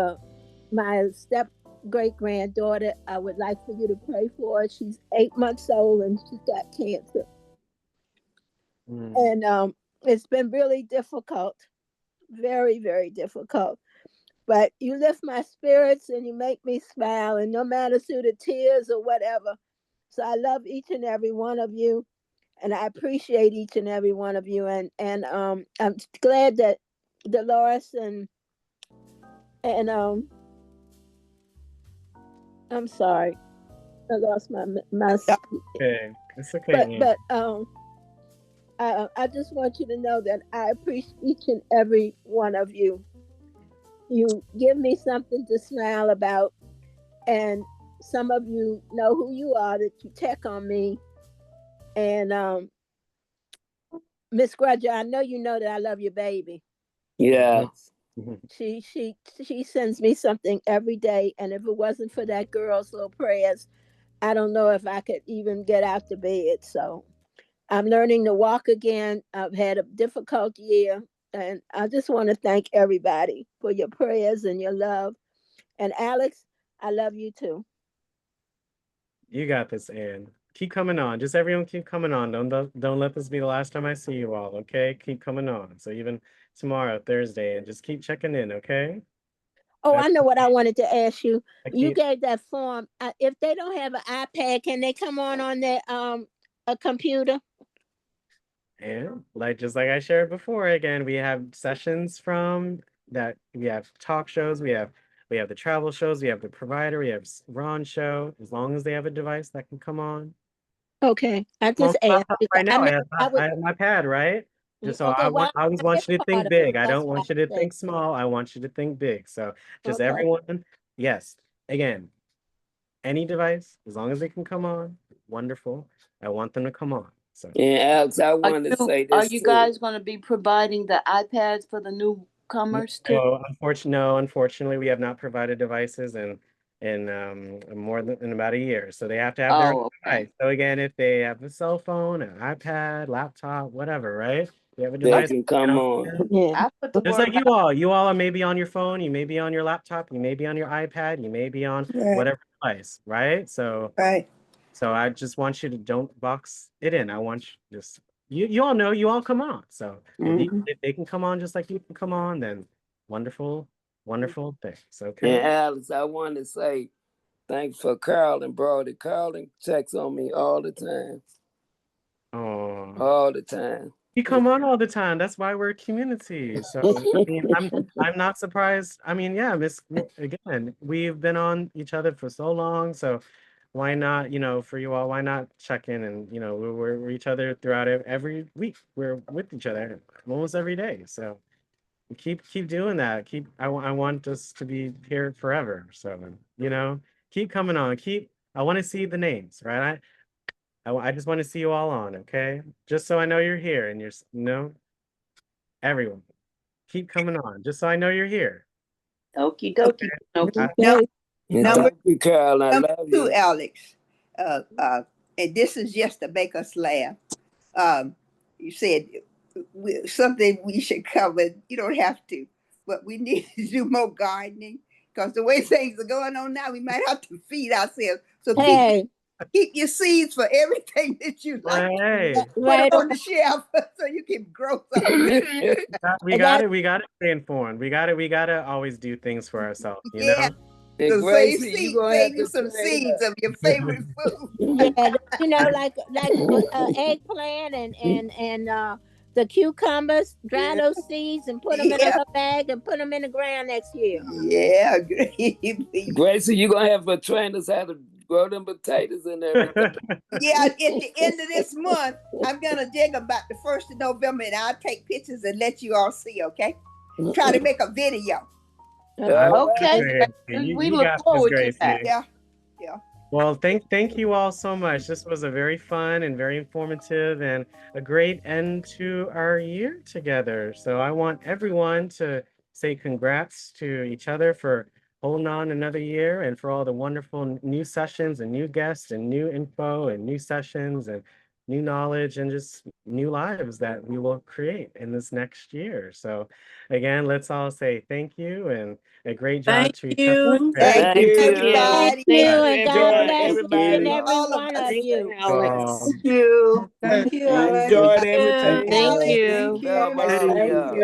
[SPEAKER 8] my step great granddaughter. I would like for you to pray for her. She's 8 months old, and she's got cancer. And it's been really difficult, very, very difficult. But you lift my spirits and you make me smile, and no matter through the tears or whatever. So I love each and every one of you, and I appreciate each and every one of you. And I'm glad that Dolores and I'm sorry, I lost my.
[SPEAKER 1] Okay, it's okay.
[SPEAKER 8] But I just want you to know that I appreciate each and every one of you. You give me something to smile about, and some of you know who you are, that you check on me. And Miss Grudger, I know you know that I love your baby.
[SPEAKER 4] Yeah.
[SPEAKER 8] She sends me something every day, and if it wasn't for that girl's little prayers, I don't know if I could even get out to bed. So I'm learning to walk again. I've had a difficult year, and I just want to thank everybody for your prayers and your love. And Alex, I love you too.
[SPEAKER 1] You got this, Ann. Keep coming on. Just everyone keep coming on. Don't let this be the last time I see you all, okay? Keep coming on. So even tomorrow, Thursday, and just keep checking in, okay?
[SPEAKER 8] Oh, I know what I wanted to ask you. You gave that form. If they don't have an iPad, can they come on their a computer?
[SPEAKER 1] And just like I shared before, again, we have sessions from that. We have talk shows. We have the travel shows. We have the provider. We have Ron's show. As long as they have a device that can come on.
[SPEAKER 8] Okay, I just asked.
[SPEAKER 1] Right now, I have my pad, right? Just so I always want you to think big. I don't want you to think small. I want you to think big. So just everyone, yes. Again, any device, as long as they can come on, wonderful. I want them to come on. So
[SPEAKER 4] and Alex, I want to say this.
[SPEAKER 2] Are you guys going to be providing the iPads for the newcomers too?
[SPEAKER 1] No, unfortunately, we have not provided devices, and in about a year. So they have to have their own
[SPEAKER 2] okay.
[SPEAKER 1] device. So again, if they have a cell phone, an iPad, laptop, whatever, right? They have a
[SPEAKER 4] They
[SPEAKER 1] device.
[SPEAKER 4] can come on.
[SPEAKER 14] Yeah.
[SPEAKER 2] I put the
[SPEAKER 1] Just
[SPEAKER 2] word
[SPEAKER 1] like you all are maybe on your phone, you may be on your laptop, you may be on your iPad, you may be on
[SPEAKER 14] Right.
[SPEAKER 1] whatever device, right? So
[SPEAKER 14] Right.
[SPEAKER 1] I just want you to don't box it in. I want you just you all know you all come on. So if they can come on just like you can come on, then wonderful, wonderful things. Okay.
[SPEAKER 4] And Alex, I want to say thanks for Carolyn, Brody. Carolyn checks on me all the time.
[SPEAKER 1] Oh,
[SPEAKER 4] all the time.
[SPEAKER 1] you come on all the time. That's why we're a community. So I mean, I'm not surprised. I mean, yeah, again, we've been on each other for so long. So why not, for you all, why not check in and we're each other throughout every week. We're with each other almost every day. So keep doing that. I want us to be here forever. So keep coming on. I want to see the names, right? I just want to see you all on, okay? Just so I know you're here and everyone, keep coming on, just so I know you're here.
[SPEAKER 2] Okie dokie.
[SPEAKER 1] Okay.
[SPEAKER 14] Number
[SPEAKER 4] Thank you, Carol. I
[SPEAKER 14] number
[SPEAKER 4] love
[SPEAKER 14] 2,
[SPEAKER 4] you.
[SPEAKER 14] Alex. And this is just to make us laugh. You said something we should cover. You don't have to, but we need to do more gardening because the way things are going on now, we might have to feed ourselves. So keep your seeds for everything that you like. Put them on the shelf so you can grow something.
[SPEAKER 1] We got to stay informed. We got to always do things for ourselves,
[SPEAKER 14] Yeah.
[SPEAKER 4] And
[SPEAKER 14] So
[SPEAKER 4] Gracie, you gonna
[SPEAKER 14] save
[SPEAKER 4] have
[SPEAKER 14] you
[SPEAKER 4] to
[SPEAKER 14] some
[SPEAKER 4] train
[SPEAKER 14] seeds
[SPEAKER 4] up.
[SPEAKER 14] of your favorite food.
[SPEAKER 8] Yeah, like eggplant and the cucumbers. Dry those seeds and put them in a little bag and put them in the ground next year.
[SPEAKER 14] Yeah,
[SPEAKER 4] Gracie, you gonna have to train us how to grow them potatoes and everything.
[SPEAKER 14] Yeah, at the end of this month, I'm gonna dig about the 1st of November, and I'll take pictures and let you all see. Okay, try to make a video.
[SPEAKER 2] Okay.
[SPEAKER 1] You
[SPEAKER 2] We look
[SPEAKER 1] got this,
[SPEAKER 2] forward to
[SPEAKER 1] Gracie.
[SPEAKER 2] that.
[SPEAKER 14] Yeah.
[SPEAKER 1] Well, thank you all so much. This was a very fun and very informative and a great end to our year together. So I want everyone to say congrats to each other for holding on another year and for all the wonderful new sessions and new guests and new info and new sessions and new knowledge and just new lives that we will create in this next year. So again, let's all say thank you and a great job to each other.
[SPEAKER 14] Thank you, everybody.
[SPEAKER 8] Thank you, and God
[SPEAKER 4] Enjoyed
[SPEAKER 8] bless each and
[SPEAKER 4] everybody.
[SPEAKER 8] every one of you.
[SPEAKER 2] Thank you.
[SPEAKER 14] Thank you,
[SPEAKER 4] Enjoyed
[SPEAKER 14] Alex.
[SPEAKER 4] everything.
[SPEAKER 14] Thank you.
[SPEAKER 4] Love all of y'all.